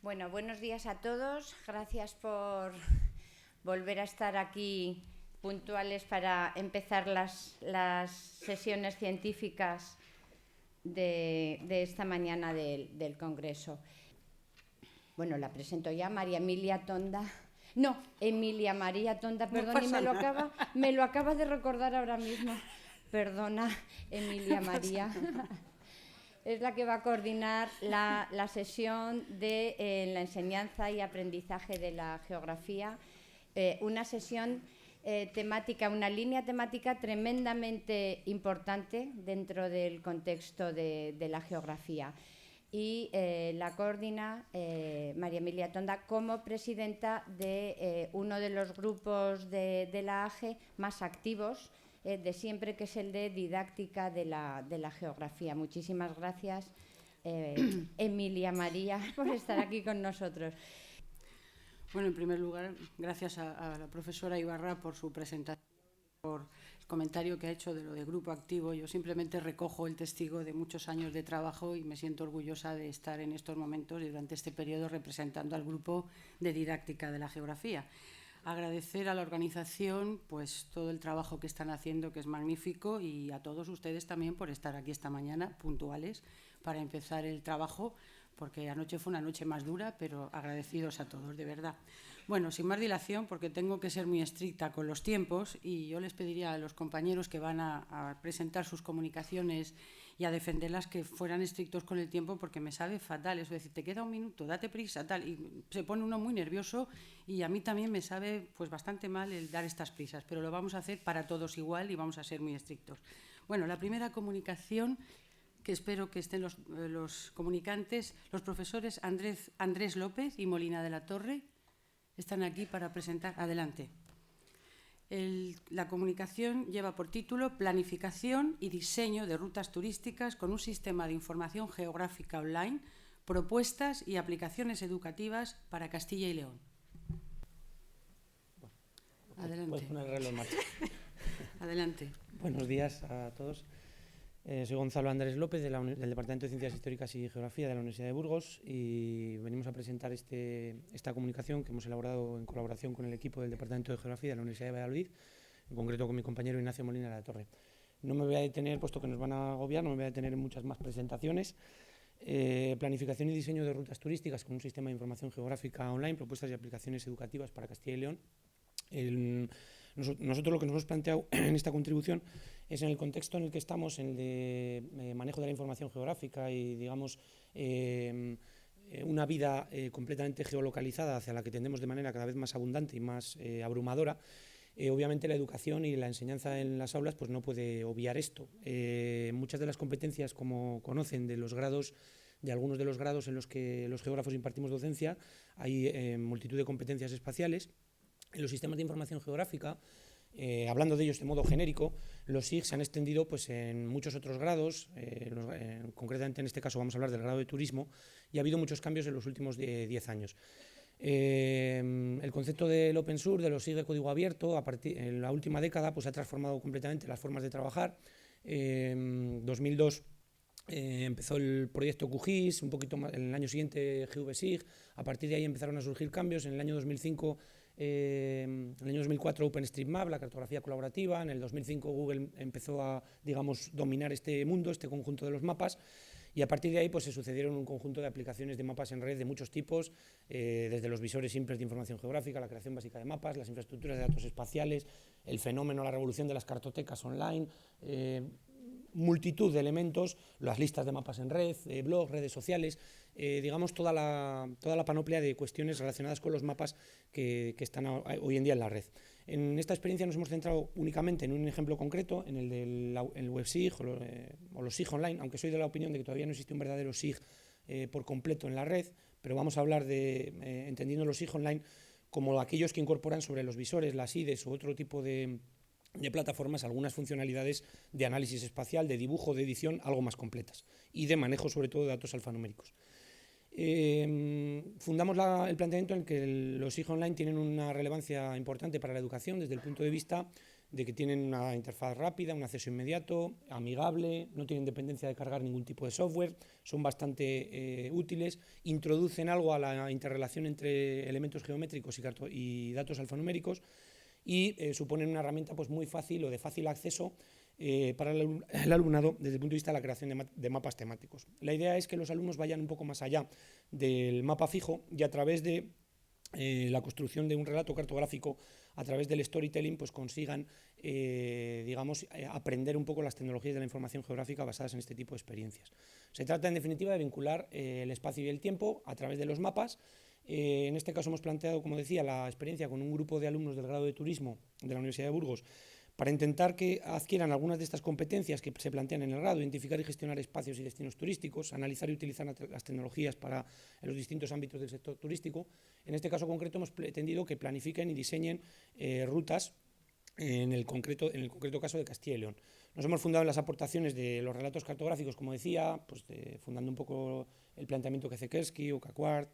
Bueno, buenos días a todos. Gracias por volver a estar aquí puntuales para empezar las sesiones científicas de esta mañana del Congreso. Bueno, la presento ya, María Emilia Tonda. No, Emilia María Tonda, perdón, y me lo acaba de recordar ahora mismo. Perdona, Emilia María. Es la que va a coordinar la sesión de la enseñanza y aprendizaje de la geografía, una sesión temática, una línea temática tremendamente importante dentro del contexto de la geografía. Y la coordina María Emilia Tonda como presidenta de uno de los grupos de la AGE más activos de siempre, que es el de didáctica de la geografía. Muchísimas gracias, Emilia María, por estar aquí con nosotros. Bueno, en primer lugar, gracias a la profesora Ibarra por su presentación, por el comentario que ha hecho de lo de grupo activo. Yo simplemente recojo el testigo de muchos años de trabajo y me siento orgullosa de estar en estos momentos y durante este periodo representando al grupo de didáctica de la geografía. Agradecer a la organización pues todo el trabajo que están haciendo, que es magnífico, y a todos ustedes también por estar aquí esta mañana puntuales para empezar el trabajo, porque anoche fue una noche más dura, pero agradecidos a todos, de verdad. Bueno, sin más dilación, porque tengo que ser muy estricta con los tiempos, y yo les pediría a los compañeros que van a presentar sus comunicaciones y a defenderlas que fueran estrictos con el tiempo, porque me sabe fatal eso, decir, te queda un minuto, date prisa, tal, y se pone uno muy nervioso, y a mí también me sabe pues bastante mal el dar estas prisas, pero lo vamos a hacer para todos igual y vamos a ser muy estrictos. Bueno, la primera comunicación, que espero que estén los comunicantes, los profesores Andrés López y Molina de la Torre, están aquí para presentar. Adelante. La comunicación lleva por título Planificación y diseño de rutas turísticas con un sistema de información geográfica online, propuestas y aplicaciones educativas para Castilla y León. Adelante. Puedes poner el reloj en marcha. Adelante. Buenos días a todos. Soy Gonzalo Andrés López del Departamento de Ciencias Históricas y Geografía de la Universidad de Burgos, y venimos a presentar esta comunicación que hemos elaborado en colaboración con el equipo del Departamento de Geografía de la Universidad de Valladolid, en concreto con mi compañero Ignacio Molina de la Torre. No me voy a detener, puesto que nos van a agobiar, no me voy a detener en muchas más presentaciones. Planificación y diseño de rutas turísticas con un sistema de información geográfica online, propuestas y aplicaciones educativas para Castilla y León. Nosotros lo que nos hemos planteado en esta contribución es, en el contexto en el que estamos, en el de manejo de la información geográfica y, digamos, una vida completamente geolocalizada hacia la que tendemos de manera cada vez más abundante y más abrumadora. Obviamente la educación y la enseñanza en las aulas pues no puede obviar esto. Muchas de las competencias, como conocen, de algunos de los grados en los que los geógrafos impartimos docencia, hay multitud de competencias espaciales. En los sistemas de información geográfica, hablando de ellos de modo genérico, los SIG se han extendido pues, en muchos otros grados, concretamente en este caso vamos a hablar del grado de turismo, y ha habido muchos cambios en los últimos 10 años. El concepto del open source, de los SIG de código abierto, en la última década pues, ha transformado completamente las formas de trabajar. En 2002 empezó el proyecto QGIS, un poquito más, en el año siguiente GVSIG, a partir de ahí empezaron a surgir cambios. En el año 2005, en el año 2004 OpenStreetMap, la cartografía colaborativa. En el 2005 Google empezó a, digamos, dominar este mundo, este conjunto de los mapas, y a partir de ahí pues, se sucedieron un conjunto de aplicaciones de mapas en red de muchos tipos, desde los visores simples de información geográfica, la creación básica de mapas, las infraestructuras de datos espaciales, el fenómeno, la revolución de las cartotecas online, multitud de elementos, las listas de mapas en red, blogs, redes sociales, digamos toda la panoplia de cuestiones relacionadas con los mapas que están hoy en día en la red. En esta experiencia nos hemos centrado únicamente en un ejemplo concreto, en el del WebSIG o los SIG online, aunque soy de la opinión de que todavía no existe un verdadero SIG por completo en la red, pero vamos a hablar de, entendiendo los SIG online como aquellos que incorporan sobre los visores, las IDEs u otro tipo de plataformas algunas funcionalidades de análisis espacial, de dibujo, de edición, algo más completas, y de manejo sobre todo de datos alfanuméricos. Fundamos el planteamiento en el que los SIG online tienen una relevancia importante para la educación desde el punto de vista de que tienen una interfaz rápida, un acceso inmediato, amigable, no tienen dependencia de cargar ningún tipo de software, son bastante útiles, introducen algo a la interrelación entre elementos geométricos y datos alfanuméricos y suponen una herramienta pues, muy fácil o de fácil acceso para el alumnado desde el punto de vista de la creación de mapas temáticos. La idea es que los alumnos vayan un poco más allá del mapa fijo y a través de la construcción de un relato cartográfico, a través del storytelling, pues consigan, aprender un poco las tecnologías de la información geográfica basadas en este tipo de experiencias. Se trata, en definitiva, de vincular el espacio y el tiempo a través de los mapas. En este caso hemos planteado, como decía, la experiencia con un grupo de alumnos del grado de turismo de la Universidad de Burgos para intentar que adquieran algunas de estas competencias que se plantean en el grado, identificar y gestionar espacios y destinos turísticos, analizar y utilizar las tecnologías para los distintos ámbitos del sector turístico. En este caso concreto hemos pretendido que planifiquen y diseñen rutas en el concreto caso de Castilla y León. Nos hemos fundado en las aportaciones de los relatos cartográficos, como decía, pues fundando un poco el planteamiento que hace Kersky o Caquart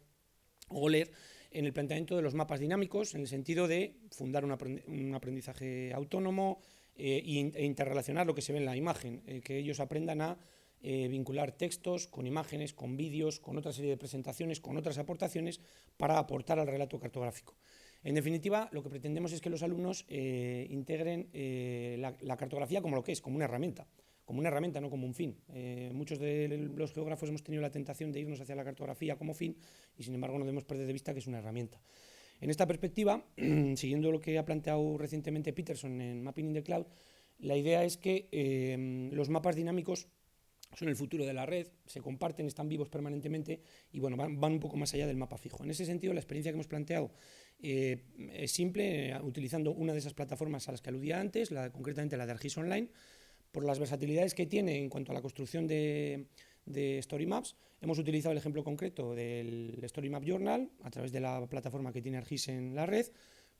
o Goller, en el planteamiento de los mapas dinámicos, en el sentido de fundar un aprendizaje autónomo e interrelacionar lo que se ve en la imagen, que ellos aprendan a vincular textos con imágenes, con vídeos, con otra serie de presentaciones, con otras aportaciones para aportar al relato cartográfico. En definitiva, lo que pretendemos es que los alumnos integren la cartografía como lo que es, como una herramienta, no como un fin. Muchos de los geógrafos hemos tenido la tentación de irnos hacia la cartografía como fin y, sin embargo, no debemos perder de vista que es una herramienta. En esta perspectiva, siguiendo lo que ha planteado recientemente Peterson en Mapping in the Cloud, la idea es que los mapas dinámicos son el futuro de la red, se comparten, están vivos permanentemente y bueno, van un poco más allá del mapa fijo. En ese sentido, la experiencia que hemos planteado es simple, utilizando una de esas plataformas a las que aludía antes, concretamente la de ArcGIS Online, por las versatilidades que tiene en cuanto a la construcción de Story Maps. Hemos utilizado el ejemplo concreto del Story Map Journal a través de la plataforma que tiene ArcGIS en la red,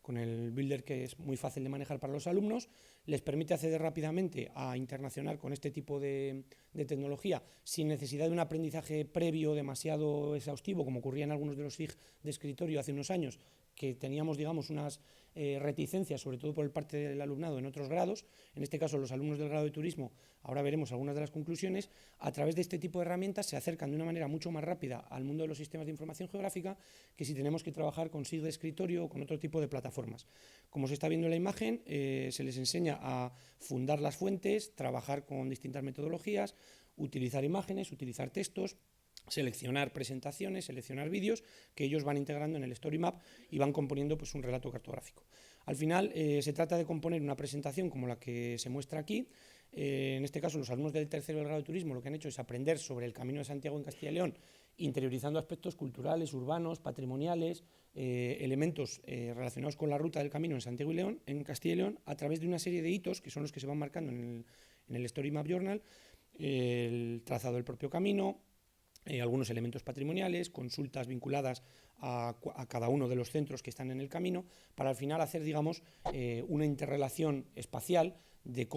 con el builder que es muy fácil de manejar para los alumnos, les permite acceder rápidamente a internacional con este tipo de tecnología sin necesidad de un aprendizaje previo demasiado exhaustivo, como ocurría en algunos de los SIG de escritorio hace unos años, que teníamos, digamos, unas reticencias, sobre todo por parte del alumnado en otros grados. En este caso, los alumnos del grado de turismo, ahora veremos algunas de las conclusiones. A través de este tipo de herramientas se acercan de una manera mucho más rápida al mundo de los sistemas de información geográfica que si tenemos que trabajar con SIG de escritorio o con otro tipo de plataformas. Como se está viendo en la imagen, se les enseña a fundar las fuentes, trabajar con distintas metodologías, utilizar imágenes, utilizar textos, seleccionar presentaciones, seleccionar vídeos que ellos van integrando en el Story Map y van componiendo pues, un relato cartográfico. Al final se trata de componer una presentación como la que se muestra aquí. En este caso, los alumnos del tercero del grado de turismo lo que han hecho es aprender sobre el Camino de Santiago en Castilla y León, interiorizando aspectos culturales, urbanos, patrimoniales, elementos relacionados con la ruta del camino en Santiago y León, en Castilla y León, a través de una serie de hitos que son los que se van marcando en el Story Map Journal, el trazado del propio camino, algunos elementos patrimoniales, consultas vinculadas a cada uno de los centros que están en el camino, para al final hacer, digamos, una interrelación espacial de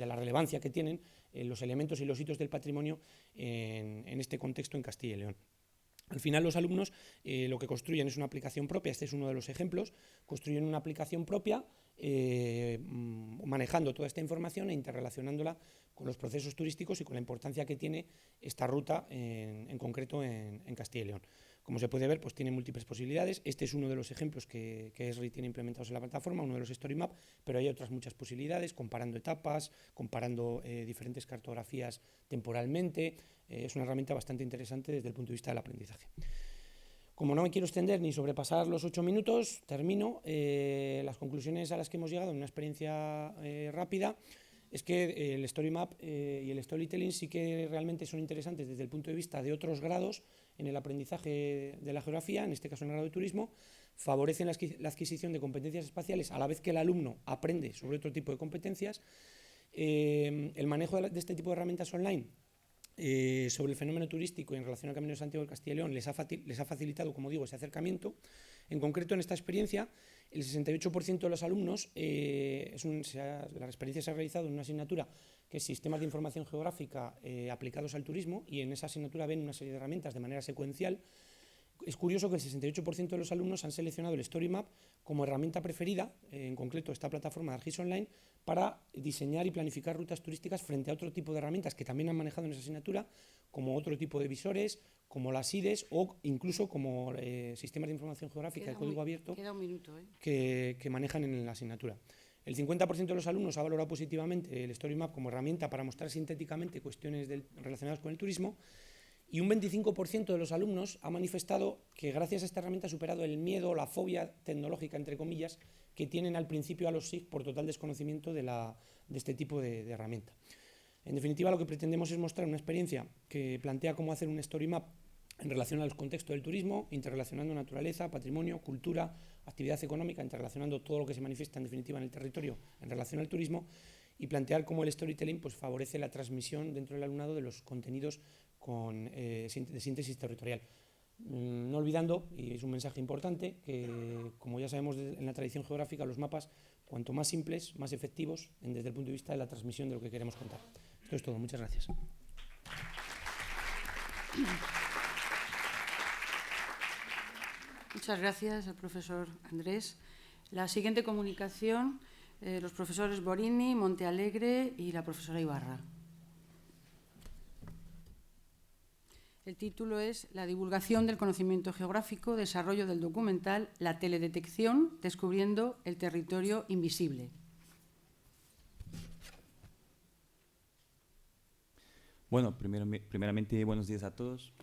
la relevancia que tienen los elementos y los hitos del patrimonio en este contexto en Castilla y León. Al final los alumnos lo que construyen es una aplicación propia, este es uno de los ejemplos, construyen una aplicación propia manejando toda esta información e interrelacionándola con los procesos turísticos y con la importancia que tiene esta ruta en concreto en Castilla y León. Como se puede ver, pues tiene múltiples posibilidades. Este es uno de los ejemplos que Esri tiene implementados en la plataforma, uno de los Story Map, pero hay otras muchas posibilidades, comparando etapas, comparando diferentes cartografías temporalmente. Es una herramienta bastante interesante desde el punto de vista del aprendizaje. Como no me quiero extender ni sobrepasar los 8 minutos, termino. Las conclusiones a las que hemos llegado en una experiencia rápida es que el Story Map y el Storytelling sí que realmente son interesantes desde el punto de vista de otros grados en el aprendizaje de la geografía, en este caso en el grado de turismo, favorecen la adquisición de competencias espaciales a la vez que el alumno aprende sobre otro tipo de competencias. El manejo de este tipo de herramientas online sobre el fenómeno turístico en relación al Camino de Santiago de Castilla y León les ha facilitado, como digo, ese acercamiento. En concreto, en esta experiencia, el 68% de los alumnos, la experiencia se ha realizado en una asignatura que es Sistemas de Información Geográfica aplicados al turismo, y en esa asignatura ven una serie de herramientas de manera secuencial. es curioso que el 68% de los alumnos han seleccionado el Story Map como herramienta preferida, en concreto esta plataforma de ArGIS Online, para diseñar y planificar rutas turísticas frente a otro tipo de herramientas que también han manejado en esa asignatura, como otro tipo de visores, como las IDES o incluso como sistemas de información geográfica de código abierto que manejan en la asignatura. El 50% de los alumnos ha valorado positivamente el Story Map como herramienta para mostrar sintéticamente cuestiones relacionadas con el turismo, y un 25% de los alumnos ha manifestado que gracias a esta herramienta ha superado el miedo o la fobia tecnológica, entre comillas, que tienen al principio a los SIG por total desconocimiento de este tipo de herramienta. En definitiva, lo que pretendemos es mostrar una experiencia que plantea cómo hacer un Story Map en relación al contexto del turismo, interrelacionando naturaleza, patrimonio, cultura, actividad económica, interrelacionando todo lo que se manifiesta en definitiva en el territorio en relación al turismo, y plantear cómo el storytelling pues, favorece la transmisión dentro del alumnado de los contenidos de síntesis territorial. No olvidando, y es un mensaje importante, que como ya sabemos en la tradición geográfica, los mapas, cuanto más simples, más efectivos desde el punto de vista de la transmisión de lo que queremos contar. Esto es todo. Muchas gracias. Muchas gracias al profesor Andrés. La siguiente comunicación, los profesores Borini, Montealegre y la profesora Ibarra. El título es La divulgación del conocimiento geográfico, desarrollo del documental La teledetección, descubriendo el territorio invisible. Bueno, primeramente, buenos días a todos.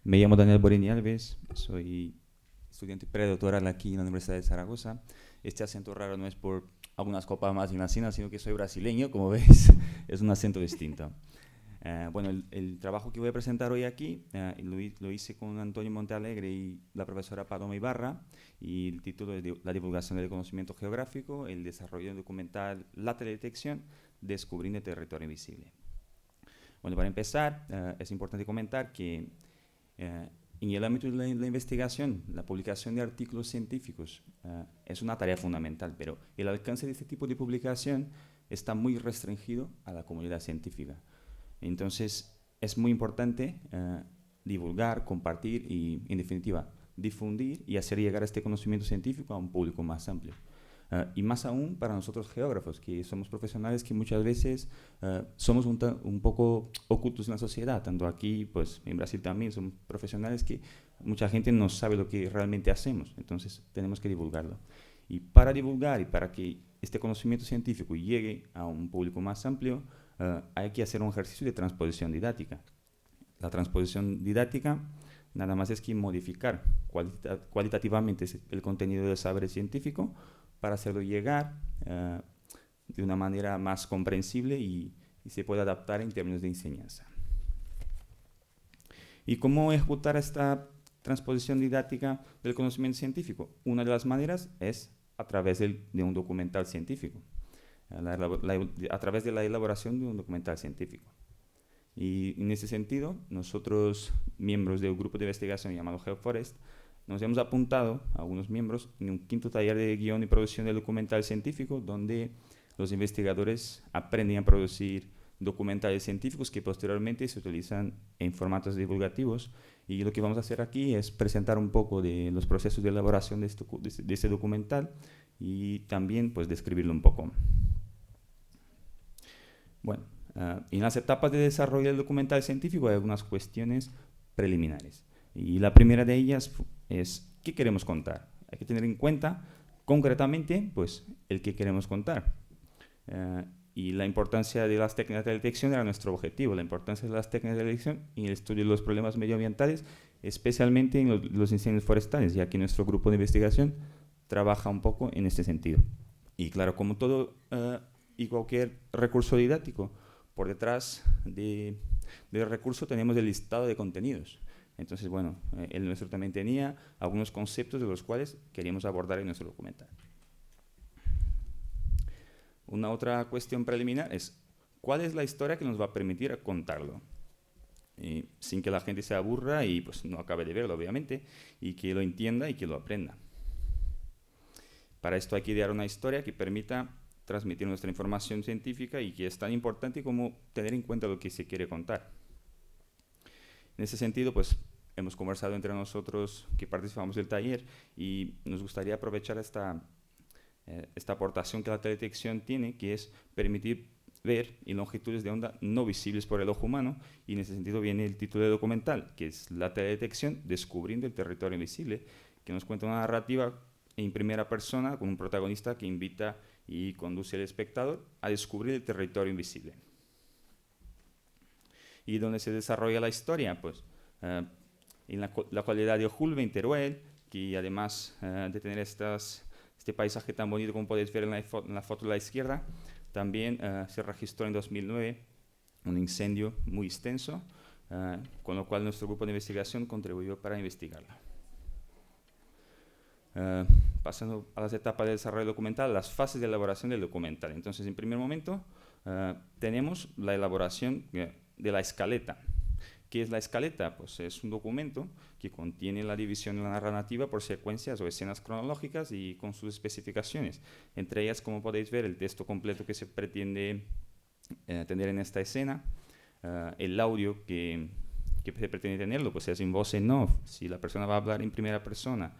Me llamo Daniel Borini Alves, soy estudiante predoctoral aquí en la Universidad de Zaragoza. Este acento raro no es por algunas copas más en la cena, sino que soy brasileño, como veis, es un acento distinto. Bueno, el trabajo que voy a presentar hoy aquí lo hice con Antonio Montealegre y la profesora Paloma Ibarra, y el título es La divulgación del conocimiento geográfico, el desarrollo del documental La teledetección, descubriendo el territorio invisible. Bueno, para empezar, es importante comentar que en el ámbito de la investigación, la publicación de artículos científicos es una tarea fundamental, pero el alcance de este tipo de publicación está muy restringido a la comunidad científica. Entonces, es muy importante divulgar, compartir y, en definitiva, difundir y hacer llegar este conocimiento científico a un público más amplio. Y más aún para nosotros geógrafos, que somos profesionales que muchas veces somos un poco ocultos en la sociedad. Tanto aquí, pues en Brasil también somos profesionales que mucha gente no sabe lo que realmente hacemos. Entonces, tenemos que divulgarlo. Y para divulgar y para que este conocimiento científico llegue a un público más amplio, hay que hacer un ejercicio de transposición didáctica. La transposición didáctica nada más es que modificar cualitativamente el contenido del saber científico para hacerlo llegar de una manera más comprensible y se pueda adaptar en términos de enseñanza. ¿Y cómo ejecutar esta transposición didáctica del conocimiento científico? Una de las maneras es a través de un documental científico. A través de la elaboración de un documental científico. Y en ese sentido, nosotros, miembros del grupo de investigación llamado GeoForest, nos hemos apuntado, algunos miembros, en un 5º taller de guión y producción de documental científico, donde los investigadores aprenden a producir documentales científicos que posteriormente se utilizan en formatos divulgativos. Y lo que vamos a hacer aquí es presentar un poco de los procesos de elaboración de este documental y también pues, describirlo un poco. Bueno, en las etapas de desarrollo del documental científico hay algunas cuestiones preliminares. Y la primera de ellas es ¿qué queremos contar? Hay que tener en cuenta concretamente pues, el que queremos contar. Y la importancia de las técnicas de detección era nuestro objetivo. La importancia de las técnicas de detección en el estudio de los problemas medioambientales, especialmente en los incendios forestales, ya que nuestro grupo de investigación trabaja un poco en este sentido. Y claro, como todo y cualquier recurso didáctico, por detrás del recurso tenemos el listado de contenidos. Entonces, bueno, el nuestro también tenía algunos conceptos de los cuales queríamos abordar en nuestro documental. Una otra cuestión preliminar es ¿cuál es la historia que nos va a permitir contarlo? Sin que la gente se aburra y pues, no acabe de verlo, obviamente, y que lo entienda y que lo aprenda. Para esto hay que idear una historia que permita transmitir nuestra información científica y que es tan importante como tener en cuenta lo que se quiere contar. En ese sentido, pues, hemos conversado entre nosotros que participamos del taller y nos gustaría aprovechar esta aportación que la teledetección tiene, que es permitir ver en longitudes de onda no visibles por el ojo humano, y en ese sentido viene el título del documental, que es La teledetección, descubriendo el territorio invisible, que nos cuenta una narrativa en primera persona con un protagonista que invita y conduce al espectador a descubrir el territorio invisible. ¿Y dónde se desarrolla la historia? Pues en la cualidad de Julve, en Teruel, que además de tener este paisaje tan bonito como podéis ver en la foto de la izquierda, también se registró en 2009 un incendio muy extenso, con lo cual nuestro grupo de investigación contribuyó para investigarla. Pasando a las etapas de desarrollo documental, las fases de elaboración del documental. Entonces, en primer momento, tenemos la elaboración de la escaleta. ¿Qué es la escaleta? Pues es un documento que contiene la división de la narrativa por secuencias o escenas cronológicas y con sus especificaciones. Entre ellas, como podéis ver, el texto completo que se pretende tener en esta escena, el audio que se pretende tenerlo, pues es en voz en off. Si la persona va a hablar en primera persona,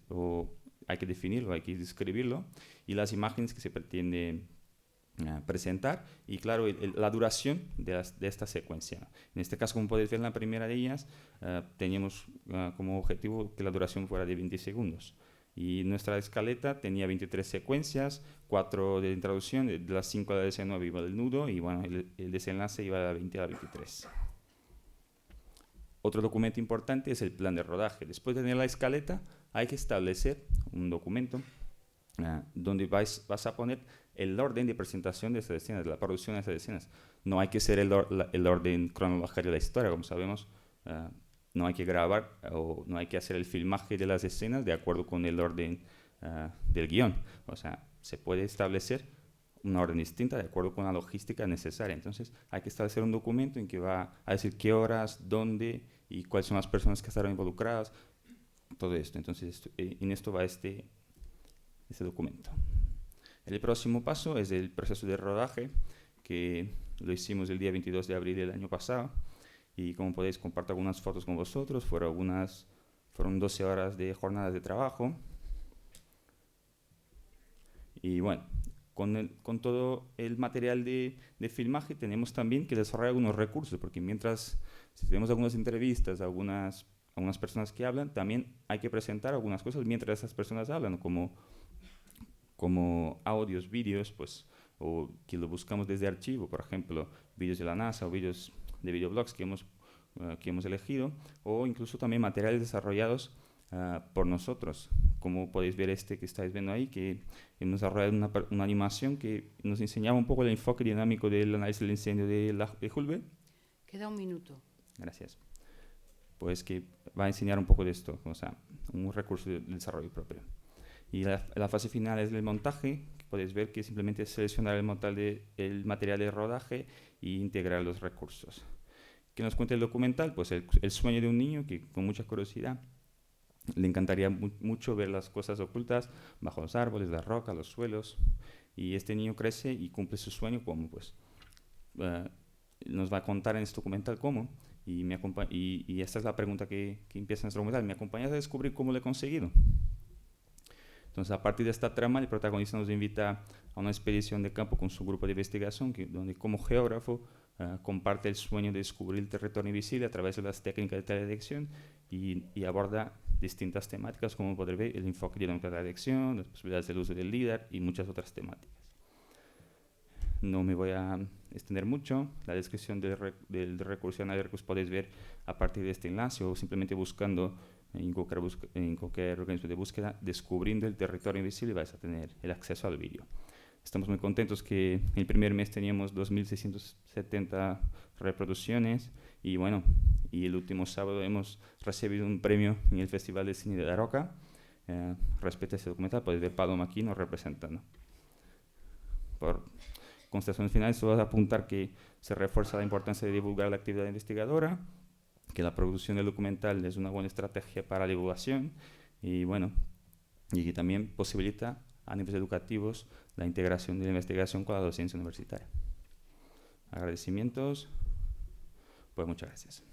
o hay que definirlo, hay que describirlo, y las imágenes que se pretende presentar, y claro, la duración de esta secuencia. En este caso, como podéis ver en la primera de ellas, teníamos como objetivo que la duración fuera de 20 segundos. Y nuestra escaleta tenía 23 secuencias, 4 de introducción, de las 5 a la 19 iba del nudo, y bueno, el desenlace iba de la 20 a la 23. Otro documento importante es el plan de rodaje. Después de tener la escaleta, hay que establecer un documento donde vas a poner el orden de presentación de esas escenas, de la producción de esas escenas. No hay que ser el orden cronológico de la historia, como sabemos. No hay que grabar o no hay que hacer el filmaje de las escenas de acuerdo con el orden del guión. O sea, se puede establecer una orden distinta de acuerdo con la logística necesaria. Entonces, hay que establecer un documento en que va a decir qué horas, dónde y cuáles son las personas que estarán involucradas, todo esto. Entonces, en esto va este documento. El próximo paso es el proceso de rodaje, que lo hicimos el día 22 de abril del año pasado, y como podéis comparto algunas fotos con vosotros. Fueron 12 horas de jornadas de trabajo, y bueno, con todo el material de filmaje tenemos también que desarrollar algunos recursos, porque si tenemos algunas entrevistas, algunas personas que hablan, también hay que presentar algunas cosas mientras esas personas hablan, como audios, vídeos, pues, o que lo buscamos desde archivo, por ejemplo, vídeos de la NASA o vídeos de videoblogs que hemos elegido, o incluso también materiales desarrollados por nosotros, como podéis ver que estáis viendo ahí, que hemos desarrollado una animación que nos enseñaba un poco el enfoque dinámico del análisis del incendio de Julve. Queda un minuto. Gracias. Pues que va a enseñar un poco de esto, o sea, un recurso de desarrollo propio. Y la fase final es el montaje, que podéis ver que simplemente es seleccionar el material de rodaje e integrar los recursos. ¿Qué nos cuenta el documental? Pues el sueño de un niño que con mucha curiosidad le encantaría mucho ver las cosas ocultas bajo los árboles, las rocas, los suelos, y este niño crece y cumple su sueño como, pues, nos va a contar en este documental cómo, y esta es la pregunta que empieza en este documental: ¿me acompañas a descubrir cómo lo he conseguido? Entonces, a partir de esta trama, el protagonista nos invita a una expedición de campo con su grupo de investigación, donde como geógrafo comparte el sueño de descubrir el territorio invisible a través de las técnicas de teledetección, y aborda distintas temáticas, como poder ver el enfoque de la teledetección, las posibilidades del uso del LIDAR y muchas otras temáticas. No me voy a extender mucho. La descripción del recurso analítico podéis ver a partir de este enlace, o simplemente buscando en cualquier organismo de búsqueda descubriendo el territorio invisible, vais a tener el acceso al vídeo. Estamos muy contentos que el primer mes teníamos 2.670 reproducciones, y bueno, y el último sábado hemos recibido un premio en el Festival de Cine de La Roca. Respecto a ese documental, podéis ver Paloma aquí nos representando. Por constataciones finales, solo apuntar que se refuerza la importancia de divulgar la actividad investigadora, que la producción del documental es una buena estrategia para la divulgación, y bueno, y que también posibilita a niveles educativos la integración de la investigación con la docencia universitaria. Agradecimientos. Pues muchas gracias.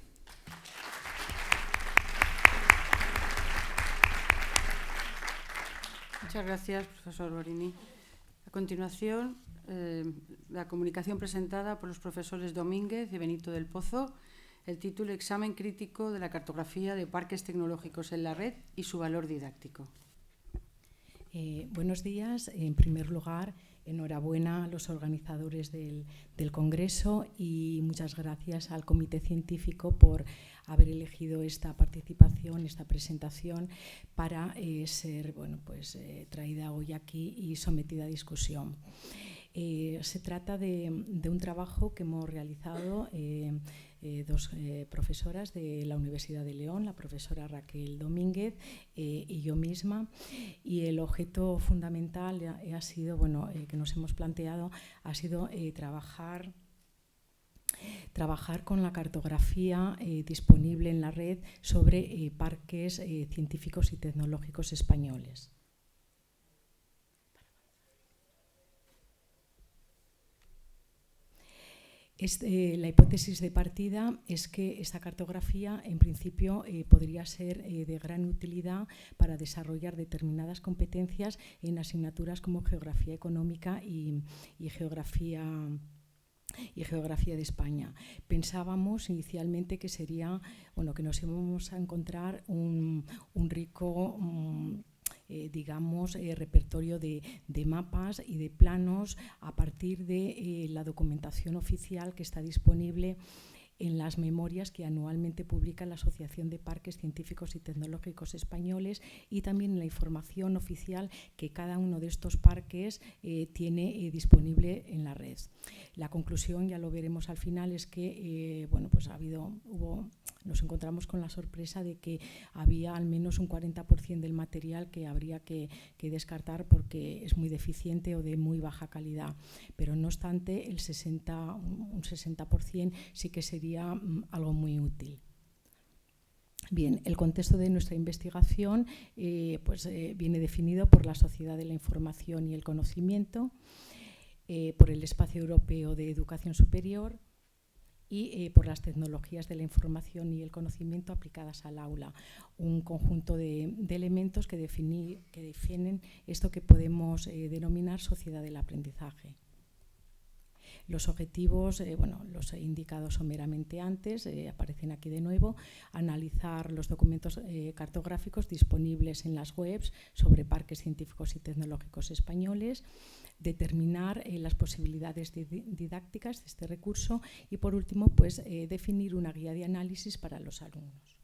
Muchas gracias, profesor Borini. A continuación, la comunicación presentada por los profesores Domínguez y Benito del Pozo, el título Examen crítico de la cartografía de parques tecnológicos en la red y su valor didáctico. Buenos días. En primer lugar, enhorabuena a los organizadores del Congreso y muchas gracias al Comité Científico por haber elegido esta participación, esta presentación para ser traída hoy aquí y sometida a discusión. Se trata de un trabajo que hemos realizado dos profesoras de la Universidad de León, la profesora Raquel Domínguez y yo misma, y el objeto fundamental ha sido, que nos hemos planteado, ha sido trabajar con la cartografía disponible en la red sobre parques científicos y tecnológicos españoles. La hipótesis de partida es que esta cartografía, en principio, podría ser de gran utilidad para desarrollar determinadas competencias en asignaturas como geografía económica y geografía de España. Pensábamos inicialmente que sería, que nos íbamos a encontrar un rico repertorio de mapas y de planos a partir de la documentación oficial que está disponible en las memorias que anualmente publica la Asociación de Parques Científicos y Tecnológicos Españoles y también en la información oficial que cada uno de estos parques tiene disponible en la red. La conclusión, ya lo veremos al final, es que nos encontramos con la sorpresa de que había al menos un 40% del material que habría que descartar porque es muy deficiente o de muy baja calidad. Pero no obstante, un 60% sí que sería algo muy útil. Bien, el contexto de nuestra investigación viene definido por la Sociedad de la Información y el Conocimiento, por el Espacio Europeo de Educación Superior y por las tecnologías de la información y el conocimiento aplicadas al aula, un conjunto de elementos que definen esto que podemos denominar sociedad del aprendizaje. Los objetivos, los he indicado someramente antes, aparecen aquí de nuevo: analizar los documentos cartográficos disponibles en las webs sobre parques científicos y tecnológicos españoles, determinar las posibilidades didácticas de este recurso y, por último, definir una guía de análisis para los alumnos.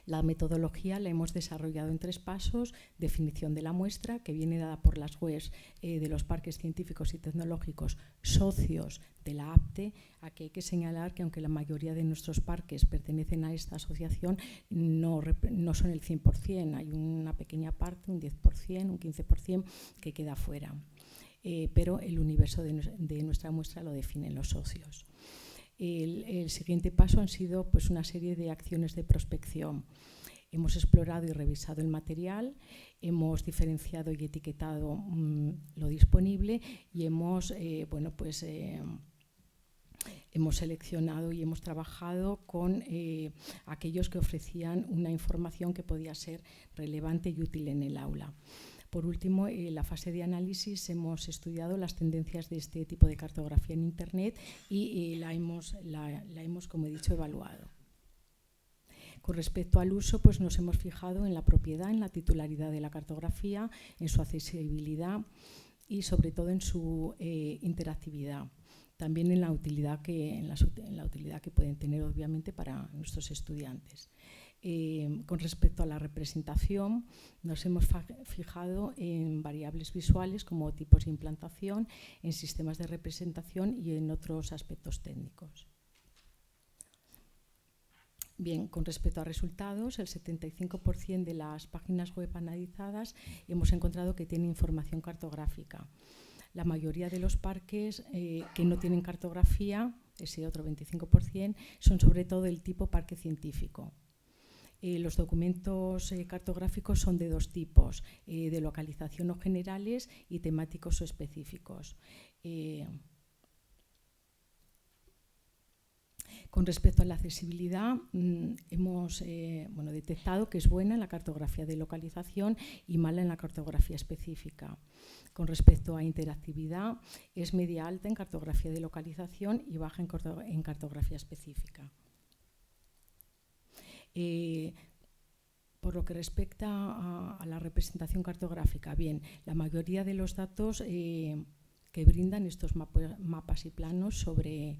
La metodología la hemos desarrollado en 3 pasos: definición de la muestra, que viene dada por las webs de los parques científicos y tecnológicos socios de la APTE. Aquí hay que señalar que aunque la mayoría de nuestros parques pertenecen a esta asociación, no son el 100%, hay una pequeña parte, un 10%, un 15% que queda fuera. Pero el universo de nuestra muestra lo definen los socios. El siguiente paso han sido una serie de acciones de prospección. Hemos explorado y revisado el material, hemos diferenciado y etiquetado lo disponible y hemos seleccionado y hemos trabajado con aquellos que ofrecían una información que podía ser relevante y útil en el aula. Por último, en la fase de análisis hemos estudiado las tendencias de este tipo de cartografía en Internet y la hemos, como he dicho, evaluado. Con respecto al uso, nos hemos fijado en la propiedad, en la titularidad de la cartografía, en su accesibilidad y, sobre todo, en su interactividad. También en la utilidad que pueden tener, obviamente, para nuestros estudiantes. Con respecto a la representación, nos hemos fijado en variables visuales como tipos de implantación, en sistemas de representación y en otros aspectos técnicos. Bien, con respecto a resultados, el 75% de las páginas web analizadas hemos encontrado que tienen información cartográfica. La mayoría de los parques que no tienen cartografía, ese otro 25%, son sobre todo del tipo parque científico. Los documentos cartográficos son de 2 tipos, de localización o generales y temáticos o específicos. Con respecto a la accesibilidad, hemos detectado que es buena en la cartografía de localización y mala en la cartografía específica. Con respecto a interactividad, es media-alta en cartografía de localización y baja en cartografía específica. Por lo que respecta a la representación cartográfica, bien, la mayoría de los datos que brindan estos mapas y planos sobre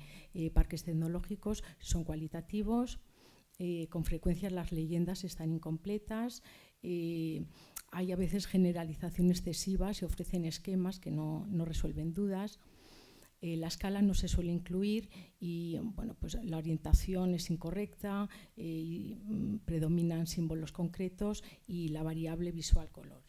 parques tecnológicos son cualitativos. Con frecuencia las leyendas están incompletas. Hay a veces generalización excesiva, se ofrecen esquemas que no resuelven dudas. La escala no se suele incluir y pues la orientación es incorrecta, predominan símbolos concretos y la variable visual color.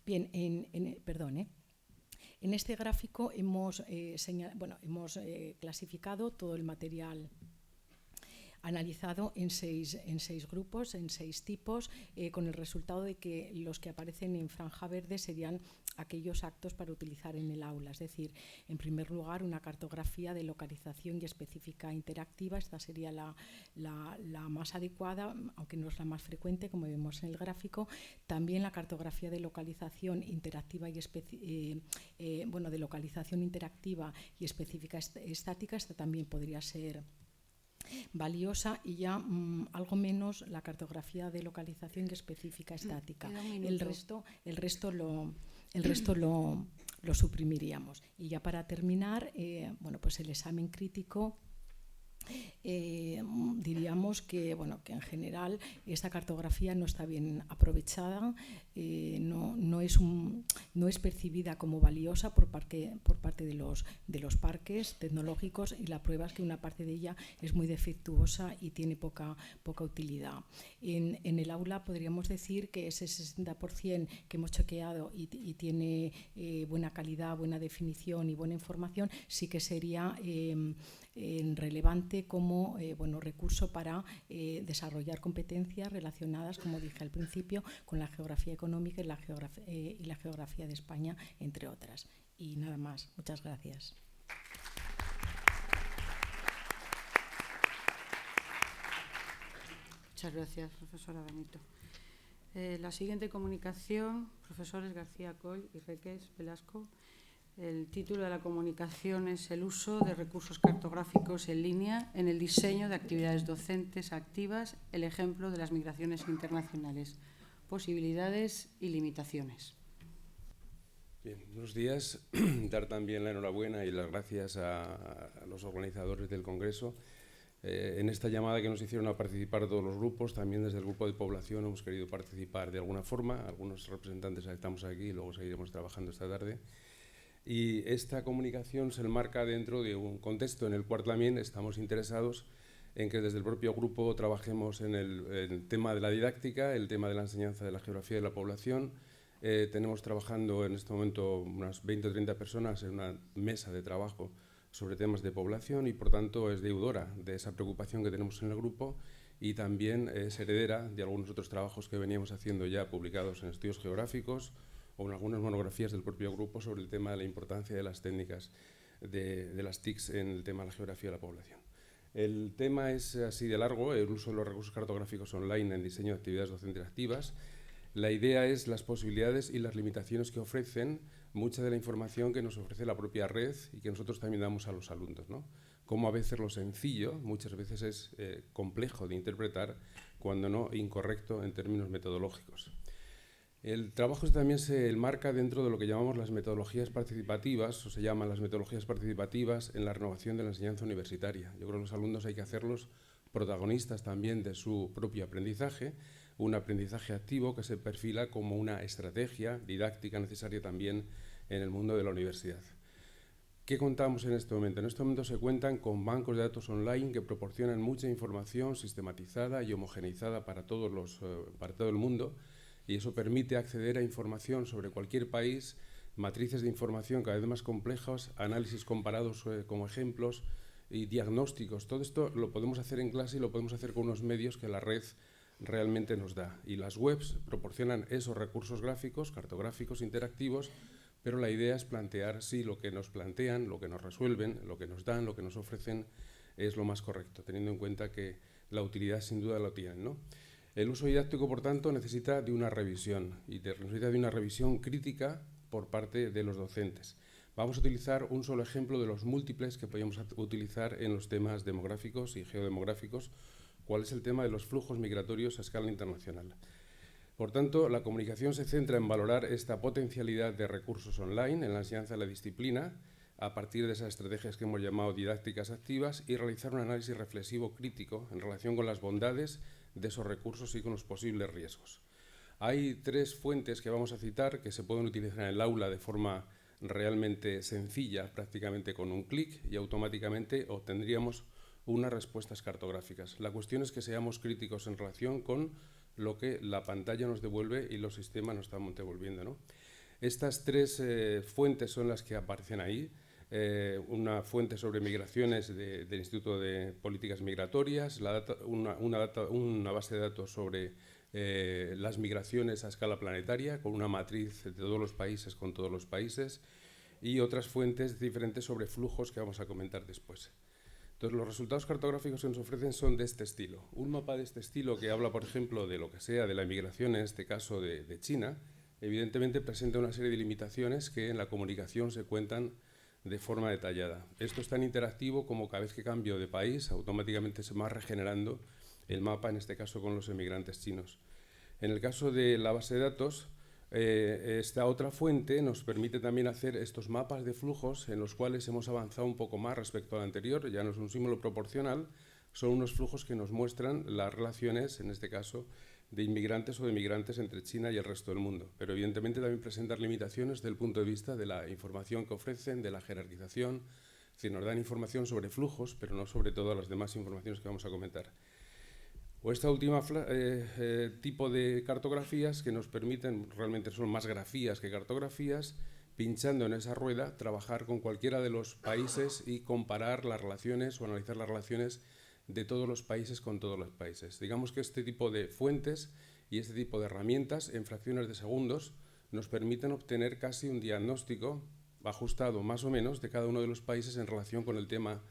Bien, en este gráfico hemos clasificado todo el material analizado en seis grupos, en 6 tipos, con el resultado de que los que aparecen en franja verde serían aquellos aptos para utilizar en el aula. Es decir, en primer lugar, una cartografía de localización y específica interactiva. Esta sería la más adecuada, aunque no es la más frecuente, como vemos en el gráfico. También la cartografía de localización interactiva y de localización interactiva y específica estática. Esta también podría ser valiosa, y ya algo menos la cartografía de localización y específica estática. El resto lo suprimiríamos. Y ya para terminar, pues el examen crítico. Diríamos que en general esta cartografía no está bien aprovechada, no es percibida como valiosa por parte de los parques tecnológicos, y la prueba es que una parte de ella es muy defectuosa y tiene poca utilidad. En el aula podríamos decir que ese 60% que hemos chequeado y tiene buena calidad, buena definición y buena información, sí que sería relevante como recurso para desarrollar competencias relacionadas, como dije al principio, con la geografía económica y la geografía de España, entre otras. Y nada más. Muchas gracias. Muchas gracias, profesora Benito. La siguiente comunicación, profesores García Coll y Reques Velasco. El título de la comunicación es el uso de recursos cartográficos en línea en el diseño de actividades docentes activas, el ejemplo de las migraciones internacionales, posibilidades y limitaciones. Bien, buenos días. Dar también la enhorabuena y las gracias a los organizadores del Congreso. En esta llamada que nos hicieron a participar todos los grupos, también desde el grupo de población hemos querido participar de alguna forma. Algunos representantes estamos aquí y luego seguiremos trabajando esta tarde. Y esta comunicación se enmarca dentro de un contexto en el cual también estamos interesados en que desde el propio grupo trabajemos en el tema de la didáctica, el tema de la enseñanza de la geografía de la población. Tenemos trabajando en este momento unas 20 o 30 personas en una mesa de trabajo sobre temas de población, y por tanto es deudora de esa preocupación que tenemos en el grupo, y también es heredera de algunos otros trabajos que veníamos haciendo ya publicados en estudios geográficos o en algunas monografías del propio grupo sobre el tema de la importancia de las técnicas de las TICs en el tema de la geografía de la población. El tema es así de largo, el uso de los recursos cartográficos online en diseño de actividades docentes activas. La idea es las posibilidades y las limitaciones que ofrecen mucha de la información que nos ofrece la propia red y que nosotros también damos a los alumnos, ¿no? Como a veces lo sencillo muchas veces es complejo de interpretar, cuando no incorrecto en términos metodológicos. El trabajo también se enmarca dentro de lo que llamamos las metodologías participativas, o se llaman las metodologías participativas en la renovación de la enseñanza universitaria. Yo creo que los alumnos hay que hacerlos protagonistas también de su propio aprendizaje, un aprendizaje activo que se perfila como una estrategia didáctica necesaria también en el mundo de la universidad. ¿Qué contamos en este momento? En este momento se cuentan con bancos de datos online que proporcionan mucha información sistematizada y homogeneizada para todo el mundo, y eso permite acceder a información sobre cualquier país, matrices de información cada vez más complejas, análisis comparados como ejemplos, y diagnósticos. Todo esto lo podemos hacer en clase y lo podemos hacer con unos medios que la red realmente nos da. Y las webs proporcionan esos recursos gráficos, cartográficos, interactivos, pero la idea es plantear si lo que nos plantean, lo que nos resuelven, lo que nos dan, lo que nos ofrecen es lo más correcto, teniendo en cuenta que la utilidad sin duda lo tienen, ¿no? El uso didáctico, por tanto, necesita de una revisión y necesita de una revisión crítica por parte de los docentes. Vamos a utilizar un solo ejemplo de los múltiples que podemos utilizar en los temas demográficos y geodemográficos, cuál es el tema de los flujos migratorios a escala internacional. Por tanto, la comunicación se centra en valorar esta potencialidad de recursos online en la enseñanza de la disciplina a partir de esas estrategias que hemos llamado didácticas activas y realizar un análisis reflexivo crítico en relación con las bondades de esos recursos y con los posibles riesgos. Hay 3 fuentes que vamos a citar que se pueden utilizar en el aula de forma realmente sencilla, prácticamente con un clic, y automáticamente obtendríamos unas respuestas cartográficas. La cuestión es que seamos críticos en relación con lo que la pantalla nos devuelve y los sistemas nos están devolviendo, ¿no? Estas 3 fuentes son las que aparecen ahí. Una fuente sobre migraciones del Instituto de Políticas Migratorias, una base de datos sobre las migraciones a escala planetaria, con una matriz de todos los países con todos los países, y otras fuentes diferentes sobre flujos que vamos a comentar después. Entonces, los resultados cartográficos que nos ofrecen son de este estilo. Un mapa de este estilo que habla, por ejemplo, de lo que sea de la migración, en este caso de China, evidentemente presenta una serie de limitaciones que en la comunicación se cuentan de forma detallada. Esto es tan interactivo como cada vez que cambio de país, automáticamente se va regenerando el mapa, en este caso con los emigrantes chinos. En el caso de la base de datos, esta otra fuente nos permite también hacer estos mapas de flujos en los cuales hemos avanzado un poco más respecto al anterior, ya no es un símbolo proporcional, son unos flujos que nos muestran las relaciones, en este caso, de inmigrantes o de migrantes entre China y el resto del mundo. Pero evidentemente también presentan limitaciones desde el punto de vista de la información que ofrecen, de la jerarquización, es decir, nos dan información sobre flujos, pero no sobre todas las demás informaciones que vamos a comentar. O esta última tipo de cartografías que nos permiten, realmente son más grafías que cartografías, pinchando en esa rueda, trabajar con cualquiera de los países y comparar las relaciones o analizar las relaciones de todos los países con todos los países. Digamos que este tipo de fuentes y este tipo de herramientas en fracciones de segundos nos permiten obtener casi un diagnóstico ajustado más o menos de cada uno de los países en relación con el tema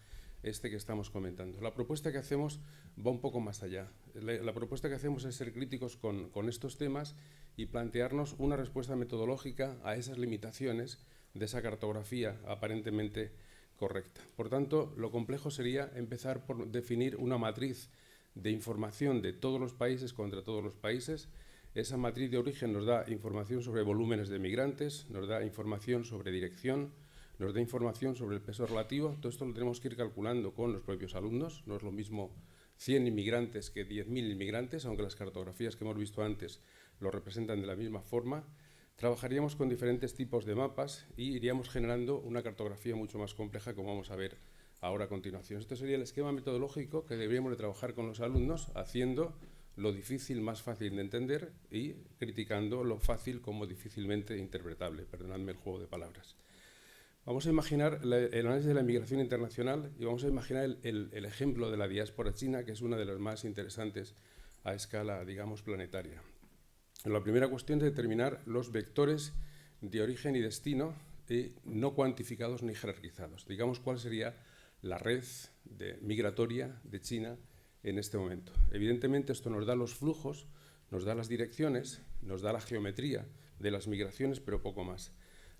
este que estamos comentando. La propuesta que hacemos va un poco más allá. La propuesta que hacemos es ser críticos con estos temas y plantearnos una respuesta metodológica a esas limitaciones de esa cartografía aparentemente correcta. Por tanto, lo complejo sería empezar por definir una matriz de información de todos los países contra todos los países. Esa matriz de origen nos da información sobre volúmenes de migrantes, nos da información sobre dirección, nos da información sobre el peso relativo. Todo esto lo tenemos que ir calculando con los propios alumnos. No es lo mismo 100 inmigrantes que 10.000 inmigrantes, aunque las cartografías que hemos visto antes lo representan de la misma forma. Trabajaríamos con diferentes tipos de mapas y iríamos generando una cartografía mucho más compleja, como vamos a ver ahora a continuación. Este sería el esquema metodológico que deberíamos de trabajar con los alumnos, haciendo lo difícil más fácil de entender y criticando lo fácil como difícilmente interpretable. Perdonadme el juego de palabras. Vamos a imaginar el análisis de la inmigración internacional y vamos a imaginar el ejemplo de la diáspora china, que es una de las más interesantes a escala, digamos, planetaria. La primera cuestión es determinar los vectores de origen y destino no cuantificados ni jerarquizados. Digamos cuál sería la red migratoria de China en este momento. Evidentemente esto nos da los flujos, nos da las direcciones, nos da la geometría de las migraciones, pero poco más.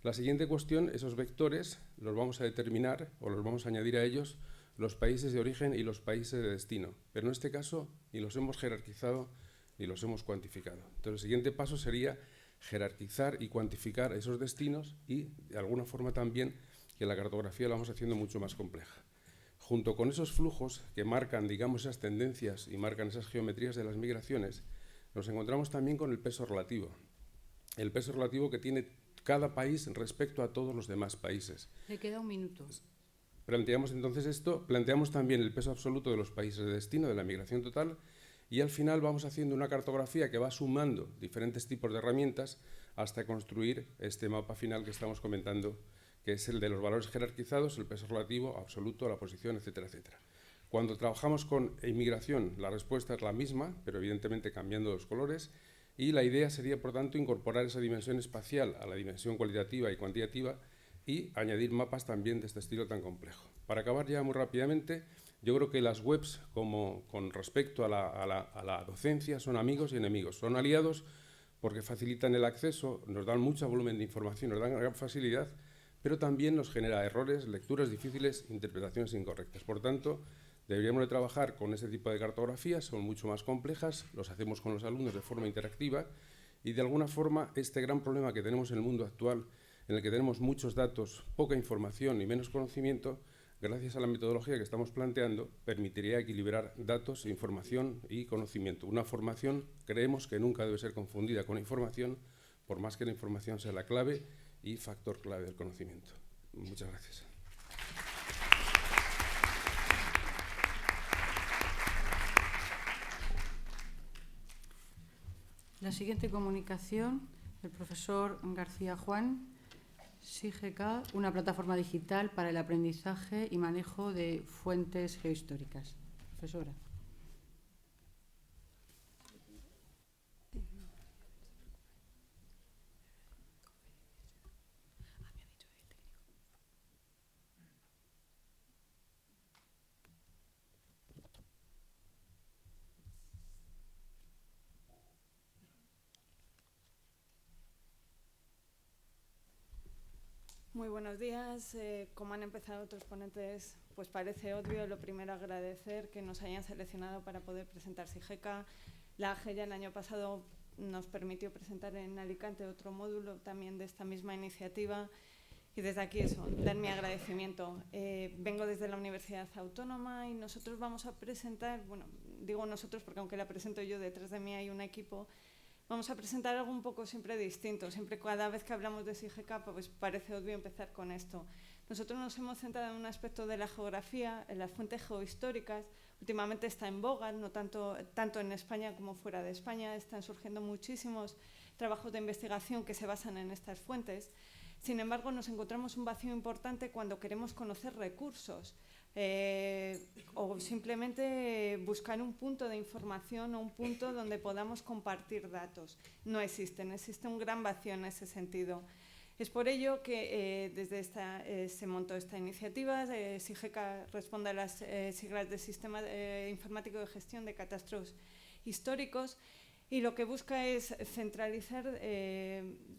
La siguiente cuestión, esos vectores los vamos a determinar o los vamos a añadir a ellos los países de origen y los países de destino. Pero en este caso ni los hemos jerarquizado ni los hemos cuantificado. Entonces el siguiente paso sería jerarquizar y cuantificar esos destinos y de alguna forma también que la cartografía la vamos haciendo mucho más compleja. Junto con esos flujos que marcan, digamos, esas tendencias y marcan esas geometrías de las migraciones, nos encontramos también con el peso relativo. El peso relativo que tiene cada país respecto a todos los demás países. Le queda un minuto. Planteamos entonces esto, planteamos también el peso absoluto de los países de destino, de la migración total, y al final vamos haciendo una cartografía que va sumando diferentes tipos de herramientas hasta construir este mapa final que estamos comentando, que es el de los valores jerarquizados, el peso relativo, absoluto, la posición, etcétera, etcétera. Cuando trabajamos con inmigración, la respuesta es la misma, pero evidentemente cambiando los colores, y la idea sería, por tanto, incorporar esa dimensión espacial a la dimensión cualitativa y cuantitativa y añadir mapas también de este estilo tan complejo. Para acabar ya muy rápidamente, yo creo que las webs, como con respecto a la docencia, son amigos y enemigos. Son aliados porque facilitan el acceso, nos dan mucho volumen de información, nos dan gran facilidad, pero también nos genera errores, lecturas difíciles, interpretaciones incorrectas. Por tanto, deberíamos de trabajar con ese tipo de cartografías, son mucho más complejas, los hacemos con los alumnos de forma interactiva y de alguna forma este gran problema que tenemos en el mundo actual, en el que tenemos muchos datos, poca información y menos conocimiento, gracias a la metodología que estamos planteando, permitiría equilibrar datos, información y conocimiento. Una formación, creemos que nunca debe ser confundida con información, por más que la información sea la clave y factor clave del conocimiento. Muchas gracias. La siguiente comunicación, el profesor García Juan, SIGK, una plataforma digital para el aprendizaje y manejo de fuentes geohistóricas. Profesora. Muy buenos días. Como han empezado otros ponentes, pues parece obvio. Lo primero, agradecer que nos hayan seleccionado para poder presentar SIGK. La AGE ya el año pasado nos permitió presentar en Alicante otro módulo también de esta misma iniciativa. Y desde aquí eso, dar mi agradecimiento. Vengo desde la Universidad Autónoma y nosotros vamos a presentar, bueno, digo nosotros porque aunque la presento yo, detrás de mí hay un equipo. Vamos a presentar algo un poco siempre distinto. Siempre cada vez que hablamos de SIGK, pues parece obvio empezar con esto. Nosotros nos hemos centrado en un aspecto de la geografía, en las fuentes geohistóricas. Últimamente está en boga, no tanto en España como fuera de España. Están surgiendo muchísimos trabajos de investigación que se basan en estas fuentes. Sin embargo, nos encontramos un vacío importante cuando queremos conocer recursos. O simplemente buscar un punto de información o un punto donde podamos compartir datos. No existen, existe un gran vacío en ese sentido. Es por ello que desde se montó esta iniciativa. SIGK responde a las siglas del Sistema Informático de Gestión de Catastros Históricos y lo que busca es centralizar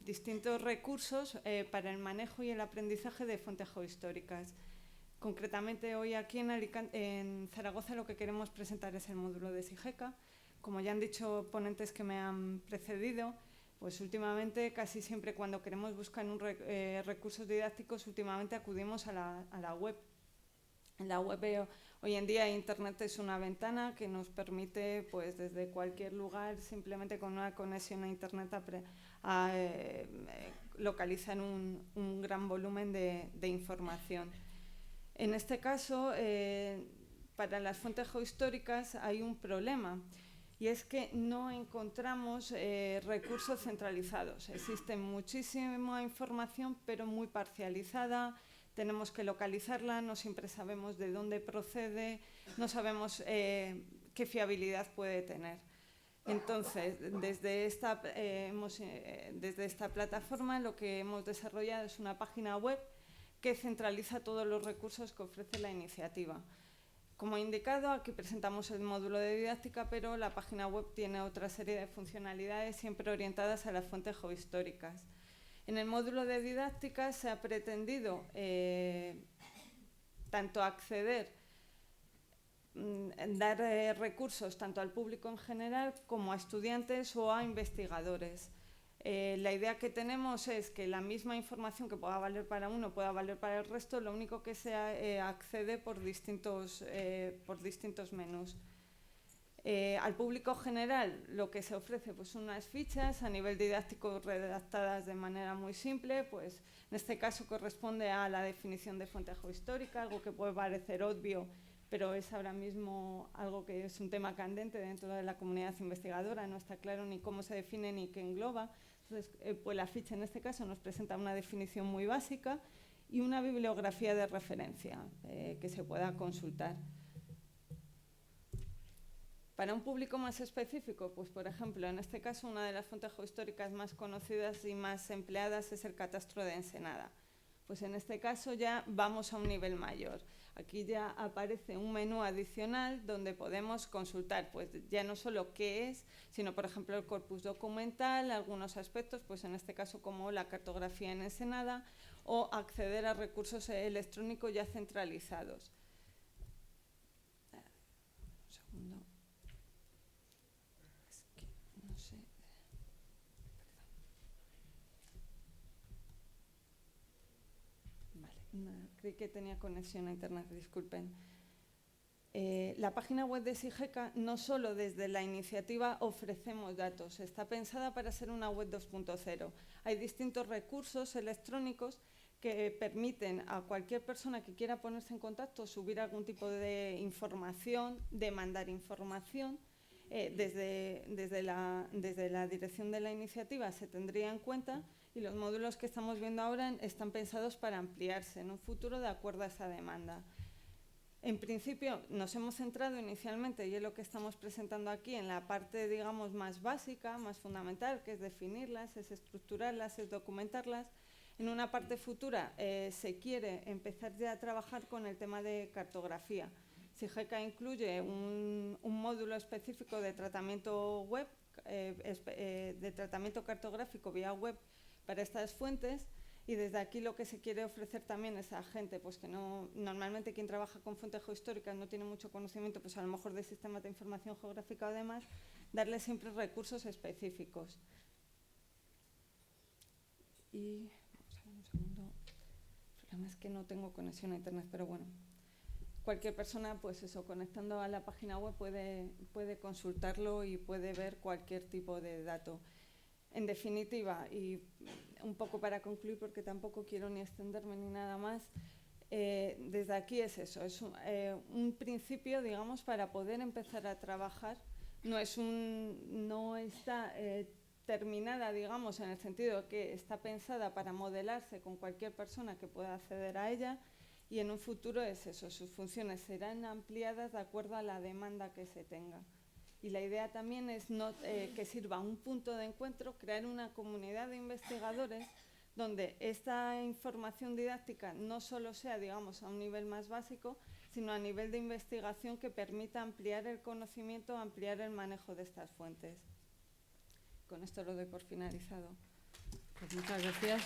distintos recursos para el manejo y el aprendizaje de fuentes geohistóricas. Concretamente, hoy aquí en Zaragoza lo que queremos presentar es el módulo de SIGK. Como ya han dicho ponentes que me han precedido, pues últimamente casi siempre cuando queremos buscar recursos didácticos, últimamente acudimos a la web. En la web hoy en día Internet es una ventana que nos permite, pues desde cualquier lugar, simplemente con una conexión a Internet, localizar un gran volumen de información. En este caso, para las fuentes geohistóricas hay un problema y es que no encontramos recursos centralizados. Existe muchísima información, pero muy parcializada. Tenemos que localizarla, no siempre sabemos de dónde procede, no sabemos qué fiabilidad puede tener. Entonces, desde esta plataforma lo que hemos desarrollado es una página web que centraliza todos los recursos que ofrece la iniciativa. Como he indicado, aquí presentamos el módulo de didáctica, pero la página web tiene otra serie de funcionalidades siempre orientadas a las fuentes geohistóricas. En el módulo de didáctica se ha pretendido tanto acceder, dar recursos tanto al público en general como a estudiantes o a investigadores. La idea que tenemos es que la misma información que pueda valer para uno pueda valer para el resto, lo único que se accede por distintos menús. Al público general lo que se ofrece pues unas fichas a nivel didáctico redactadas de manera muy simple, pues en este caso corresponde a la definición de fuente geohistórica, algo que puede parecer obvio, pero es ahora mismo algo que es un tema candente dentro de la comunidad investigadora, no está claro ni cómo se define ni qué engloba. Entonces, pues la ficha en este caso nos presenta una definición muy básica y una bibliografía de referencia que se pueda consultar. Para un público más específico, pues por ejemplo, en este caso una de las fuentes geohistóricas más conocidas y más empleadas es el Catastro de Ensenada. Pues en este caso ya vamos a un nivel mayor. Aquí ya aparece un menú adicional donde podemos consultar, pues ya no solo qué es, sino por ejemplo el corpus documental, algunos aspectos, pues en este caso como la cartografía en Ensenada, o acceder a recursos electrónicos ya centralizados. Un segundo. Es que no sé. Vale, creí que tenía conexión a internet, disculpen. La página web de SIGECA no solo desde la iniciativa ofrecemos datos, está pensada para ser una web 2.0. Hay distintos recursos electrónicos que permiten a cualquier persona que quiera ponerse en contacto, subir algún tipo de información, demandar información. Desde la dirección de la iniciativa se tendría en cuenta y los módulos que estamos viendo ahora están pensados para ampliarse en un futuro de acuerdo a esa demanda. En principio nos hemos centrado inicialmente, y es lo que estamos presentando aquí, en la parte, digamos, más básica, más fundamental, que es definirlas, es estructurarlas, es documentarlas. En una parte futura se quiere empezar ya a trabajar con el tema de cartografía. SIGECA incluye un módulo específico de tratamiento web, de tratamiento cartográfico vía web para estas fuentes. Y desde aquí lo que se quiere ofrecer también es a gente pues que no, normalmente quien trabaja con fuentes geohistóricas no tiene mucho conocimiento, pues a lo mejor de sistemas de información geográfica o demás, darle siempre recursos específicos. Y vamos a ver un segundo. El problema es que no tengo conexión a internet, pero bueno. Cualquier persona, pues eso, conectando a la página web puede consultarlo y puede ver cualquier tipo de dato. En definitiva, y un poco para concluir, porque tampoco quiero ni extenderme ni nada más, desde aquí es eso, es un principio, digamos, para poder empezar a trabajar. No está terminada, digamos, en el sentido que está pensada para modelarse con cualquier persona que pueda acceder a ella, y en un futuro es eso, sus funciones serán ampliadas de acuerdo a la demanda que se tenga. Y la idea también es que sirva un punto de encuentro, crear una comunidad de investigadores donde esta información didáctica no solo sea, digamos, a un nivel más básico, sino a nivel de investigación que permita ampliar el conocimiento, ampliar el manejo de estas fuentes. Con esto lo doy por finalizado. Pues muchas gracias.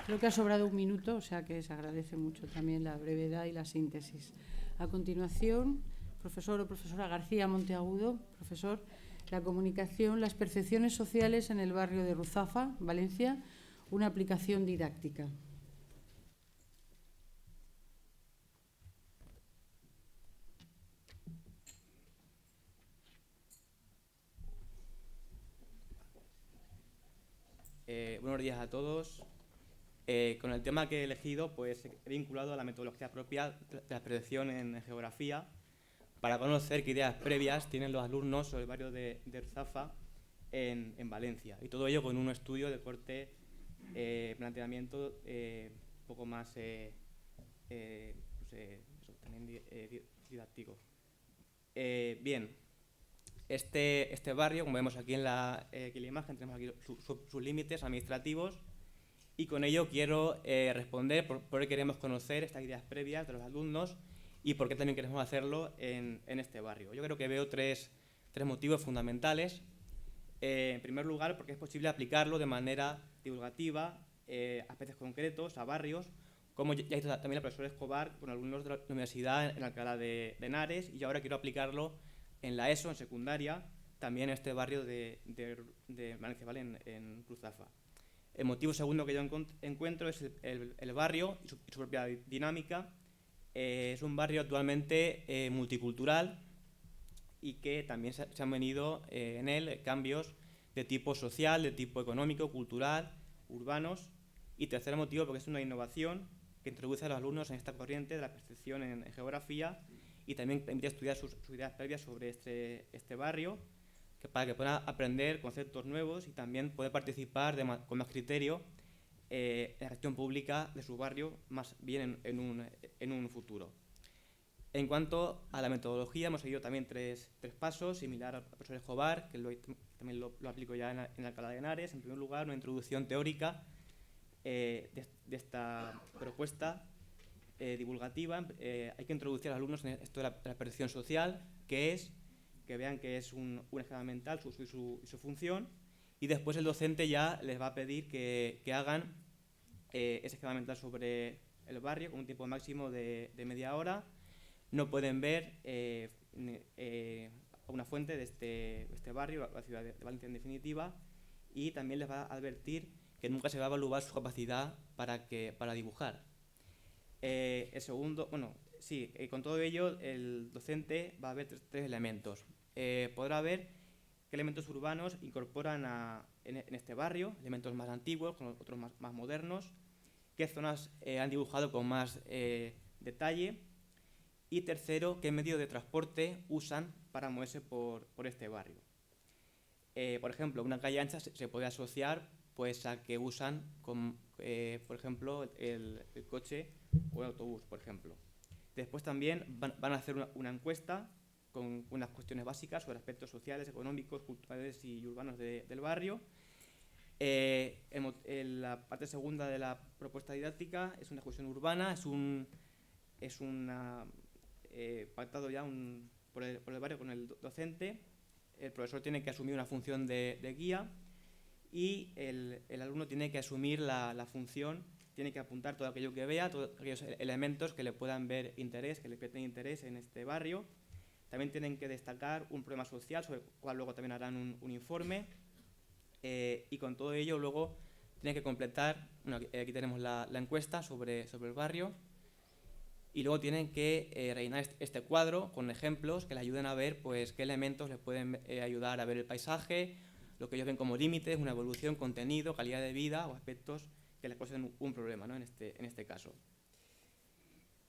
Creo que ha sobrado un minuto, o sea que se agradece mucho también la brevedad y la síntesis. A continuación, profesor o profesora García Monteagudo, profesor, la comunicación, las percepciones sociales en el barrio de Ruzafa, Valencia, una aplicación didáctica. Buenos días a todos. Con el tema que he elegido, pues he vinculado a la metodología propia de la percepción en geografía para conocer qué ideas previas tienen los alumnos sobre el barrio de Ruzafa en Valencia. Y todo ello con un estudio de corte, planteamiento un poco más también didáctico. Bien, este barrio, como vemos aquí en la imagen, tenemos aquí sus límites administrativos. Y con ello quiero responder por qué queremos conocer estas ideas previas de los alumnos y por qué también queremos hacerlo en este barrio. Yo creo que veo tres motivos fundamentales. En primer lugar, porque es posible aplicarlo de manera divulgativa a aspectos concretos, a barrios, como ya hizo también el profesor Escobar con alumnos de la Universidad en Alcalá de Henares, y yo ahora quiero aplicarlo en la ESO, en secundaria, también en este barrio de Valencia, ¿vale? en Ruzafa. El motivo segundo que yo encuentro es el barrio y su propia dinámica. Es un barrio actualmente multicultural y que también se han venido en él cambios de tipo social, de tipo económico, cultural, urbanos. Y tercer motivo, porque es una innovación que introduce a los alumnos en esta corriente de la percepción en geografía y también permite estudiar sus ideas previas sobre este barrio, para que puedan aprender conceptos nuevos y también poder participar con más criterio la gestión pública de su barrio, más bien en un futuro. En cuanto a la metodología, hemos seguido también tres pasos, similar al profesor Escobar, que también lo aplico ya en Alcalá de Henares. En primer lugar, una introducción teórica de esta propuesta divulgativa. Hay que introducir a los alumnos en esto de la percepción social, que vean que es un esquema mental, su función, y después el docente ya les va a pedir que hagan ese esquema mental sobre el barrio con un tiempo máximo de media hora. No pueden ver una fuente de este barrio, la ciudad de Valencia en definitiva, y también les va a advertir que nunca se va a evaluar su capacidad para dibujar. El segundo, con todo ello el docente va a ver tres elementos. Podrá ver qué elementos urbanos incorporan en este barrio, elementos más antiguos, con otros más modernos, qué zonas han dibujado con más detalle, y tercero, qué medio de transporte usan para moverse por este barrio. Por ejemplo, una calle ancha se puede asociar pues, a que usan, por ejemplo, el coche o el autobús, por ejemplo. Después también van a hacer una encuesta con unas cuestiones básicas sobre aspectos sociales, económicos, culturales y urbanos del barrio. En la parte segunda de la propuesta didáctica es una cuestión urbana, es pactado ya por el barrio con el docente. El profesor tiene que asumir una función de guía y el alumno tiene que asumir la función, tiene que apuntar todo aquello que vea, todos aquellos elementos que le puedan ver interés, que le presenten interés en este barrio. También tienen que destacar un problema social, sobre el cual luego también harán un informe. Y con todo ello luego tienen que completar, aquí tenemos la encuesta sobre el barrio, y luego tienen que rellenar este cuadro con ejemplos que les ayuden a ver pues, qué elementos les pueden ayudar a ver el paisaje, lo que ellos ven como límites, una evolución, contenido, calidad de vida o aspectos que les causen un problema, ¿no? en este caso.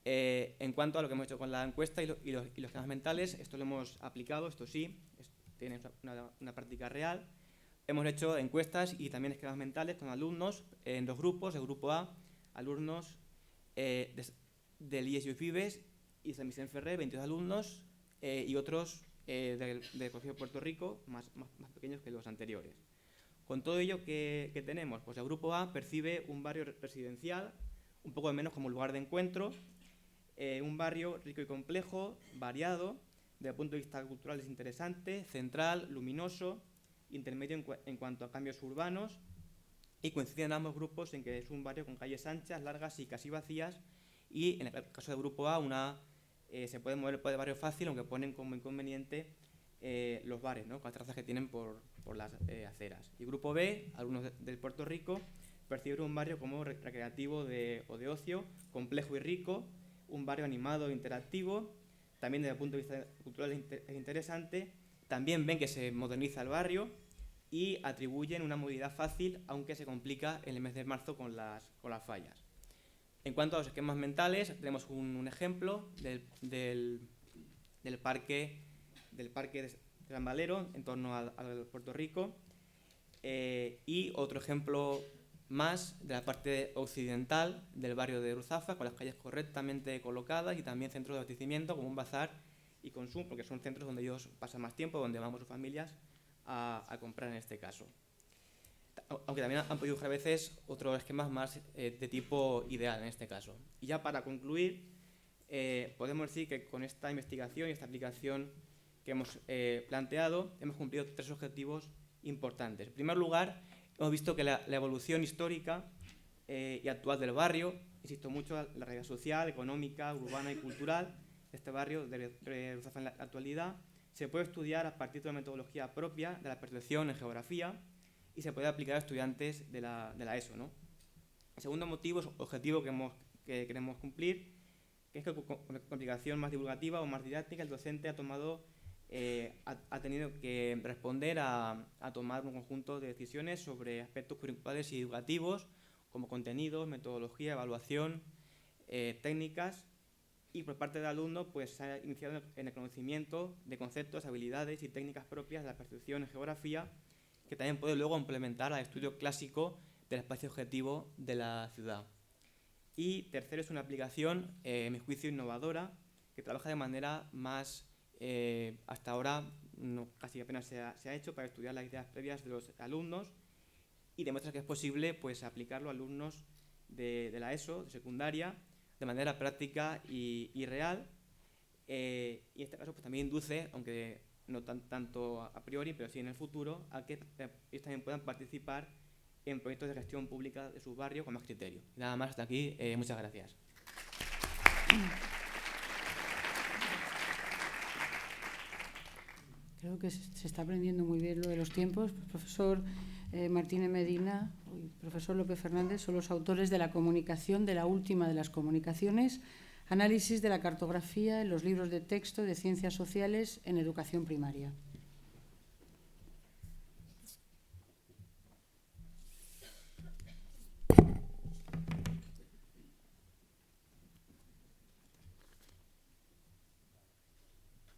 En cuanto a lo que hemos hecho con la encuesta y los esquemas mentales, esto lo hemos aplicado, esto sí, tiene una práctica real. Hemos hecho encuestas y también esquemas mentales con alumnos en dos grupos. El grupo A, alumnos del IES y UFIBES y San Vicente Ferrer, 22 alumnos, y otros del Colegio de Puerto Rico, más pequeños que los anteriores. Con todo ello, ¿qué tenemos? Pues el grupo A percibe un barrio residencial, un poco menos como lugar de encuentro, un barrio rico y complejo, variado, desde el punto de vista cultural es interesante, central, luminoso, intermedio en cuanto a cambios urbanos, y coinciden ambos grupos en que es un barrio con calles anchas, largas y casi vacías, y en el caso del grupo A se puede mover por el barrio fácil, aunque ponen como inconveniente los bares, ¿no? Con las terrazas que tienen por las aceras. Y el grupo B, alumnos de Puerto Rico, perciben un barrio como recreativo o de ocio, complejo y rico, un barrio animado e interactivo, también desde el punto de vista cultural es interesante. También ven que se moderniza el barrio y atribuyen una movilidad fácil, aunque se complica en el mes de marzo con las fallas. En cuanto a los esquemas mentales, tenemos un ejemplo del parque de Gran Valero, en torno a Puerto Rico, y otro ejemplo más de la parte occidental del barrio de Ruzafa, con las calles correctamente colocadas y también centros de abastecimiento como un bazar y consumo, porque son centros donde ellos pasan más tiempo, donde vamos sus familias a comprar en este caso. Aunque también han podido dibujar a veces otros esquemas más de tipo ideal en este caso. Y ya para concluir, podemos decir que con esta investigación y esta aplicación que hemos planteado, hemos cumplido tres objetivos importantes. En primer lugar, hemos visto que la evolución histórica y actual del barrio, insisto mucho, la realidad social, económica, urbana y cultural de este barrio de Ruzafa en la actualidad, se puede estudiar a partir de una metodología propia de la percepción en geografía y se puede aplicar a estudiantes de la ESO, ¿no? El segundo motivo, objetivo que queremos cumplir, que es que con aplicación más divulgativa o más didáctica, el docente ha tenido que responder a tomar un conjunto de decisiones sobre aspectos curriculares y educativos, como contenidos, metodología, evaluación, técnicas, y por parte del alumno pues, se ha iniciado en el conocimiento de conceptos, habilidades y técnicas propias de la percepción en geografía, que también puede luego implementar al estudio clásico del espacio objetivo de la ciudad. Y tercero, es una aplicación, en mi juicio, innovadora, que trabaja de manera más, hasta ahora, casi apenas se ha hecho, para estudiar las ideas previas de los alumnos y demuestra que es posible pues, aplicarlo a alumnos de la ESO, de secundaria, de manera práctica y real. Y en este caso pues, también induce, aunque no tanto a priori, pero sí en el futuro, a que ellos también puedan participar en proyectos de gestión pública de su barrio con más criterio. Y nada más, hasta aquí. Muchas gracias. Creo que se está aprendiendo muy bien lo de los tiempos. Profesor Martínez Medina y profesor López Fernández son los autores de la comunicación, de la última de las comunicaciones, análisis de la cartografía en los libros de texto de ciencias sociales en educación primaria.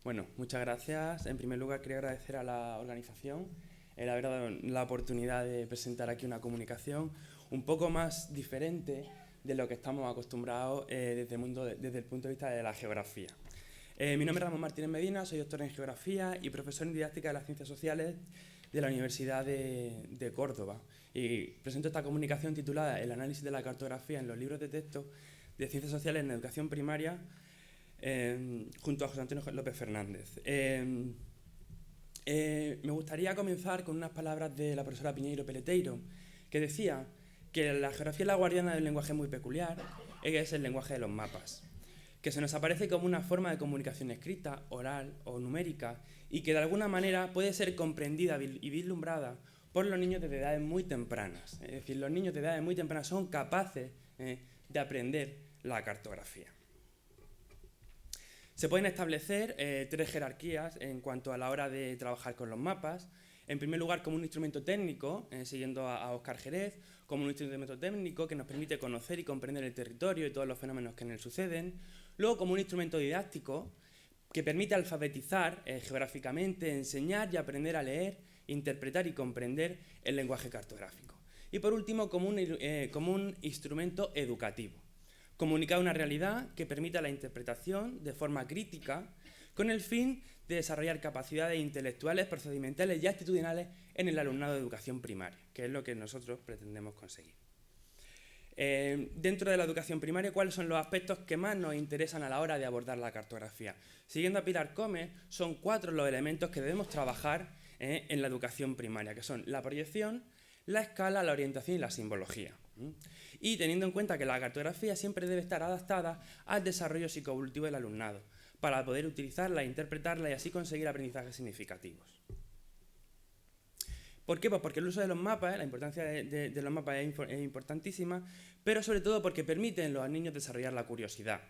Bueno, muchas gracias. En primer lugar, quería agradecer a la organización el haber dado la oportunidad de presentar aquí una comunicación un poco más diferente de lo que estamos acostumbrados desde el punto de vista de la geografía. Mi nombre es Ramón Martínez Medina, soy doctor en Geografía y profesor en Didáctica de las Ciencias Sociales de la Universidad de Córdoba. Y presento esta comunicación titulada El análisis de la cartografía en los libros de texto de Ciencias Sociales en Educación Primaria, junto a José Antonio López Fernández. Me gustaría comenzar con unas palabras de la profesora Piñeiro Peleteiro, que decía que la geografía es la guardiana de un lenguaje muy peculiar, que es el lenguaje de los mapas, que se nos aparece como una forma de comunicación escrita, oral o numérica, y que de alguna manera puede ser comprendida y vislumbrada por los niños desde edades muy tempranas. Es decir, los niños de edades muy tempranas son capaces de aprender la cartografía. Se pueden establecer tres jerarquías en cuanto a la hora de trabajar con los mapas. En primer lugar, como un instrumento técnico, siguiendo a Óscar Jerez, como un instrumento técnico que nos permite conocer y comprender el territorio y todos los fenómenos que en él suceden. Luego, como un instrumento didáctico que permite alfabetizar geográficamente, enseñar y aprender a leer, interpretar y comprender el lenguaje cartográfico. Y por último, como un instrumento educativo. Comunicar una realidad que permita la interpretación de forma crítica con el fin de desarrollar capacidades intelectuales, procedimentales y actitudinales en el alumnado de educación primaria, que es lo que nosotros pretendemos conseguir. Dentro de la educación primaria, ¿cuáles son los aspectos que más nos interesan a la hora de abordar la cartografía? Siguiendo a Pilar Gómez, son 4 los elementos que debemos trabajar en la educación primaria, que son la proyección, la escala, la orientación y la simbología. Y teniendo en cuenta que la cartografía siempre debe estar adaptada al desarrollo psicoevolutivo del alumnado, para poder utilizarla, interpretarla y así conseguir aprendizajes significativos. ¿Por qué? Pues porque el uso de los mapas, la importancia de los mapas es importantísima, pero sobre todo porque permiten a los niños desarrollar la curiosidad,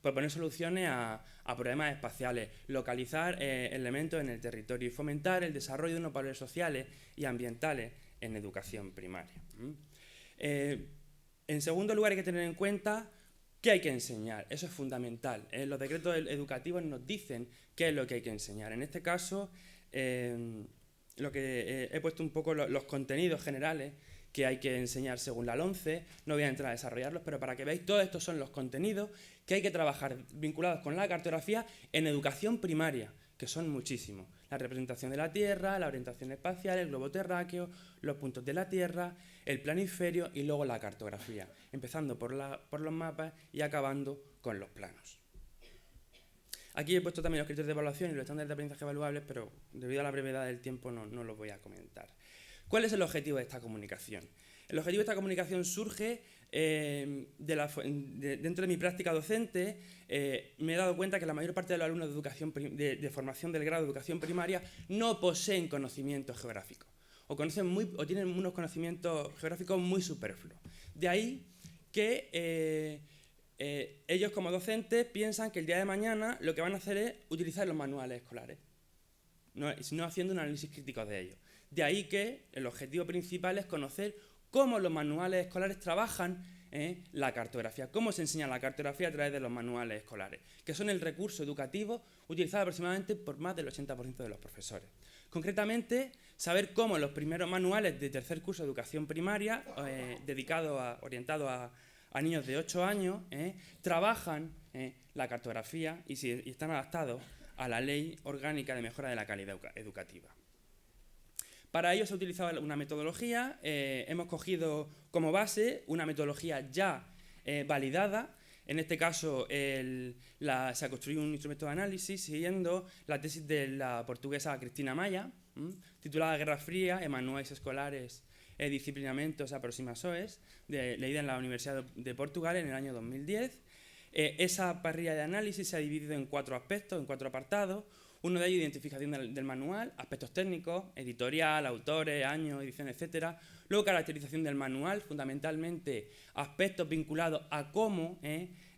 proponer soluciones a problemas espaciales, localizar elementos en el territorio y fomentar el desarrollo de unos valores sociales y ambientales en educación primaria. En segundo lugar, hay que tener en cuenta qué hay que enseñar. Eso es fundamental. Los decretos educativos nos dicen qué es lo que hay que enseñar. En este caso, lo que he puesto un poco los contenidos generales que hay que enseñar según la LOMCE. No voy a entrar a desarrollarlos, pero para que veáis, todos estos son los contenidos que hay que trabajar vinculados con la cartografía en educación primaria, que son muchísimos. La representación de la Tierra, la orientación espacial, el globo terráqueo, los puntos de la Tierra, el planisferio y luego la cartografía, empezando por los mapas y acabando con los planos. Aquí he puesto también los criterios de evaluación y los estándares de aprendizaje evaluables, pero debido a la brevedad del tiempo no los voy a comentar. ¿Cuál es el objetivo de esta comunicación? El objetivo de esta comunicación surge dentro de mi práctica docente. Me he dado cuenta que la mayor parte de los alumnos de formación del grado de educación primaria no poseen conocimientos geográficos o tienen unos conocimientos geográficos muy superfluos. De ahí que ellos como docentes piensan que el día de mañana lo que van a hacer es utilizar los manuales escolares, no haciendo un análisis crítico de ellos. De ahí que el objetivo principal es conocer cómo los manuales escolares trabajan la cartografía, cómo se enseña la cartografía a través de los manuales escolares, que son el recurso educativo utilizado aproximadamente por más del 80% de los profesores. Concretamente, saber cómo los primeros manuales de tercer curso de educación primaria, orientados a niños de 8 años, trabajan la cartografía y están adaptados a la Ley Orgánica de Mejora de la Calidad Educativa. Para ello se ha utilizado una metodología, hemos cogido como base una metodología ya validada. En este caso se ha construido un instrumento de análisis siguiendo la tesis de la portuguesa Cristina Maia, titulada Guerra Fría e manuais escolares e disciplinamentos aproximações, leída en la Universidad de Portugal en el año 2010. Esa parrilla de análisis se ha dividido en 4 aspectos, en 4 apartados. Uno de ellos, identificación del manual, aspectos técnicos, editorial, autores, años, edición, etc. Luego, caracterización del manual, fundamentalmente aspectos vinculados a cómo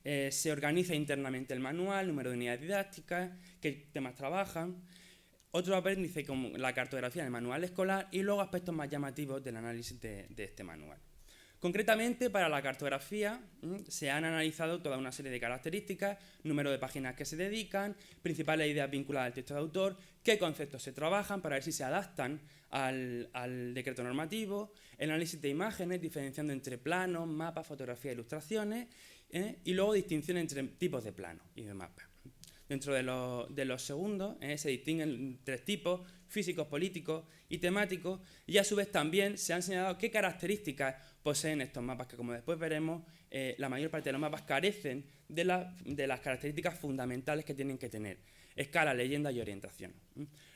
se organiza internamente el manual, número de unidades didácticas, qué temas trabajan. Otro apéndice como la cartografía del manual escolar y luego aspectos más llamativos del análisis de este manual. Concretamente, para la cartografía se han analizado toda una serie de características, número de páginas que se dedican, principales ideas vinculadas al texto de autor, qué conceptos se trabajan para ver si se adaptan al decreto normativo, el análisis de imágenes, diferenciando entre planos, mapas, fotografías e ilustraciones, y luego distinción entre tipos de planos y de mapas. Dentro de los segundos se distinguen 3 tipos, físicos, políticos y temáticos, y a su vez también se han señalado qué características poseen estos mapas, que como después veremos, la mayor parte de los mapas carecen de las características fundamentales que tienen que tener: escala, leyenda y orientación.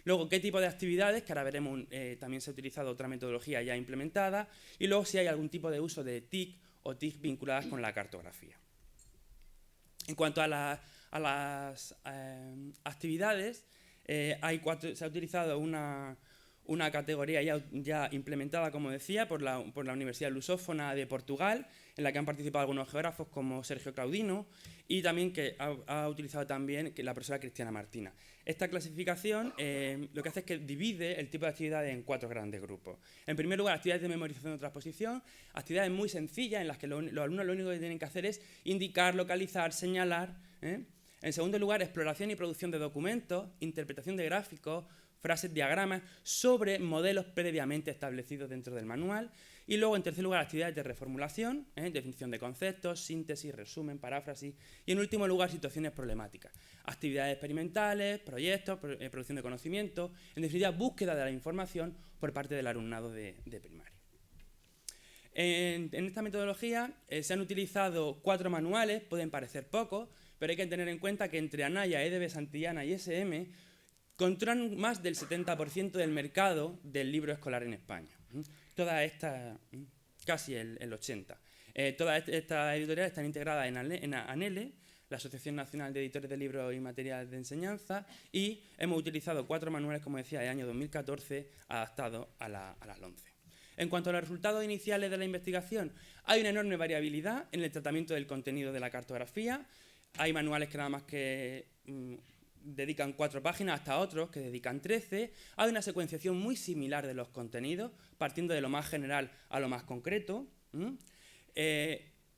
Luego, qué tipo de actividades, que ahora veremos, también se ha utilizado otra metodología ya implementada, y luego si hay algún tipo de uso de TIC o TIC vinculadas con la cartografía. En cuanto a las actividades, se ha utilizado una categoría ya implementada, como decía, por la Universidad Lusófona de Portugal, en la que han participado algunos geógrafos como Sergio Claudino, y también que ha utilizado también la profesora Cristiana Martina. Esta clasificación lo que hace es que divide el tipo de actividades en 4 grandes grupos. En primer lugar, actividades de memorización o transposición, actividades muy sencillas en las que los alumnos lo único que tienen que hacer es indicar, localizar, señalar. En segundo lugar, exploración y producción de documentos, interpretación de gráficos, frases, diagramas sobre modelos previamente establecidos dentro del manual. Y luego, en tercer lugar, actividades de reformulación, definición de conceptos, síntesis, resumen, paráfrasis. Y en último lugar, situaciones problemáticas, actividades experimentales, proyectos, producción de conocimiento, en definitiva, búsqueda de la información por parte del alumnado de primaria. En esta metodología se han utilizado 4 manuales, pueden parecer pocos, pero hay que tener en cuenta que entre ANAYA, EDB, Santillana y SM controlan más del 70% del mercado del libro escolar en España. Todas estas, casi el 80%. Todas estas editoriales están integradas en ANELE, la Asociación Nacional de Editores de Libros y Materiales de Enseñanza, y hemos utilizado 4 manuales, como decía, del año 2014, adaptados a la LOMCE. En cuanto a los resultados iniciales de la investigación, hay una enorme variabilidad en el tratamiento del contenido de la cartografía. Hay manuales que nada más que dedican 4 páginas, hasta otros que dedican 13. Hay una secuenciación muy similar de los contenidos, partiendo de lo más general a lo más concreto.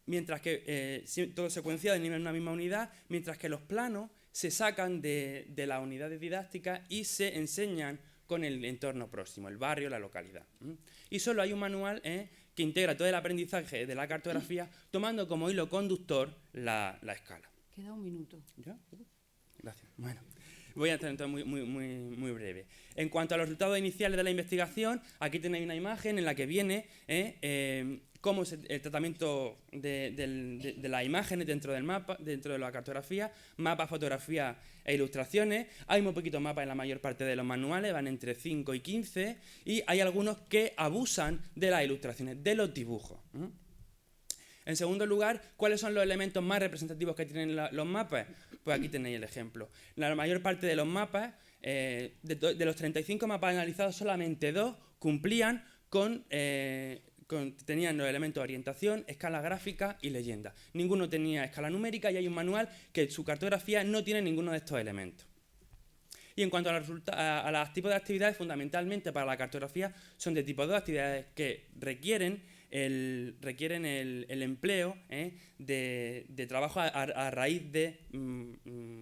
Mientras que todo secuenciado en una misma unidad, mientras que los planos se sacan de las unidades didácticas y se enseñan con el entorno próximo, el barrio, la localidad. Y solo hay un manual que integra todo el aprendizaje de la cartografía, tomando como hilo conductor la escala. Queda un minuto. ¿Ya? Gracias. Bueno, voy a hacer entonces muy breve. En cuanto a los resultados iniciales de la investigación, aquí tenéis una imagen en la que viene cómo es el tratamiento de las imágenes dentro del mapa, dentro de la cartografía, mapas, fotografías e ilustraciones. Hay muy poquitos mapas en la mayor parte de los manuales, van entre 5 y 15, y hay algunos que abusan de las ilustraciones, de los dibujos. En segundo lugar, ¿cuáles son los elementos más representativos que tienen los mapas? Pues aquí tenéis el ejemplo. La mayor parte de los mapas, de los 35 mapas analizados, solamente 2 cumplían tenían los elementos de orientación, escala gráfica y leyenda. Ninguno tenía escala numérica y hay un manual que su cartografía no tiene ninguno de estos elementos. Y en cuanto a los tipos de actividades, fundamentalmente para la cartografía son de tipo 2, actividades que requieren requieren el empleo de trabajo a raíz de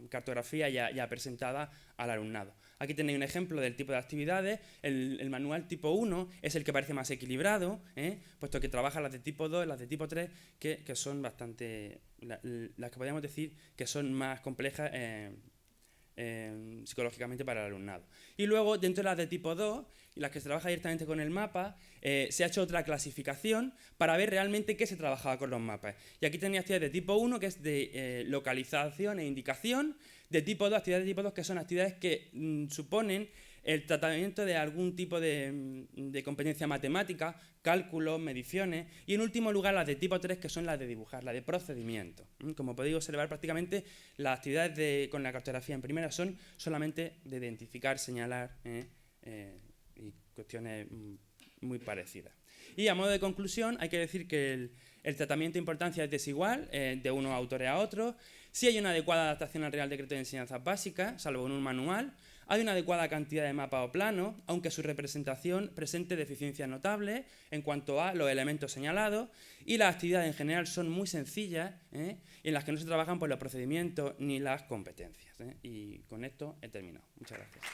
cartografía ya presentada al alumnado. Aquí tenéis un ejemplo del tipo de actividades. El manual tipo 1 es el que parece más equilibrado, puesto que trabaja las de tipo 2 y las de tipo 3, que son bastante, las que podríamos decir que son más complejas psicológicamente para el alumnado. Y luego, dentro de las de tipo 2, y las que se trabaja directamente con el mapa, se ha hecho otra clasificación para ver realmente qué se trabajaba con los mapas. Y aquí tenéis actividades de tipo 1, que es de localización e indicación, de tipo 2, actividades de tipo 2, que son actividades que suponen el tratamiento de algún tipo de competencia matemática, cálculos, mediciones, y en último lugar las de tipo 3, que son las de dibujar, las de procedimiento. Como podéis observar, prácticamente las actividades con la cartografía en primera son solamente de identificar, señalar y cuestiones muy parecidas. Y a modo de conclusión, hay que decir que el tratamiento de importancia es desigual de unos autores a otros. Sí hay una adecuada adaptación al Real Decreto de Enseñanzas Básicas, salvo en un manual. Hay una adecuada cantidad de mapas o planos, aunque su representación presente deficiencias notables en cuanto a los elementos señalados, y las actividades en general son muy sencillas, en las que no se trabajan por los procedimientos ni las competencias. Y con esto he terminado. Muchas gracias.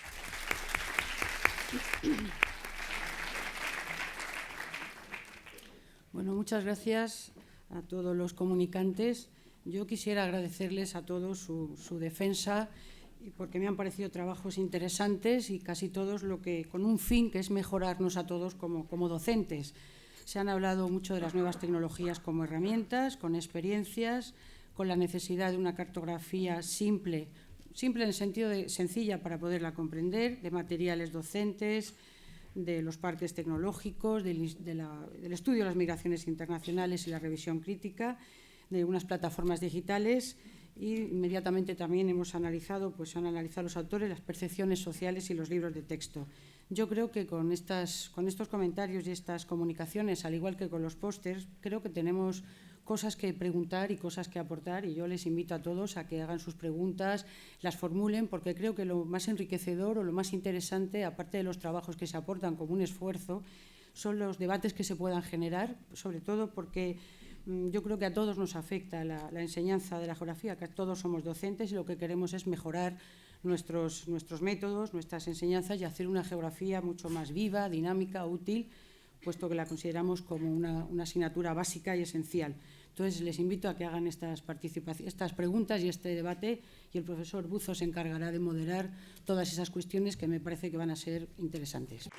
Bueno, muchas gracias a todos los comunicantes. Yo quisiera agradecerles a todos su defensa, porque me han parecido trabajos interesantes y casi todos con un fin que es mejorarnos a todos como docentes. Se han hablado mucho de las nuevas tecnologías como herramientas, con experiencias, con la necesidad de una cartografía simple en el sentido de sencilla para poderla comprender, de materiales docentes, de los parques tecnológicos, del estudio de las migraciones internacionales y la revisión crítica, de unas plataformas digitales, y inmediatamente también han analizado los autores, las percepciones sociales y los libros de texto. Yo creo que con estos comentarios y estas comunicaciones, al igual que con los pósters, creo que tenemos cosas que preguntar y cosas que aportar, y yo les invito a todos a que hagan sus preguntas, las formulen, porque creo que lo más enriquecedor o lo más interesante, aparte de los trabajos que se aportan como un esfuerzo, son los debates que se puedan generar, sobre todo porque yo creo que a todos nos afecta la enseñanza de la geografía, que todos somos docentes y lo que queremos es mejorar nuestros métodos, nuestras enseñanzas y hacer una geografía mucho más viva, dinámica, útil, puesto que la consideramos como una asignatura básica y esencial. Entonces, les invito a que hagan estas preguntas y este debate, y el profesor Buzo se encargará de moderar todas esas cuestiones que me parece que van a ser interesantes.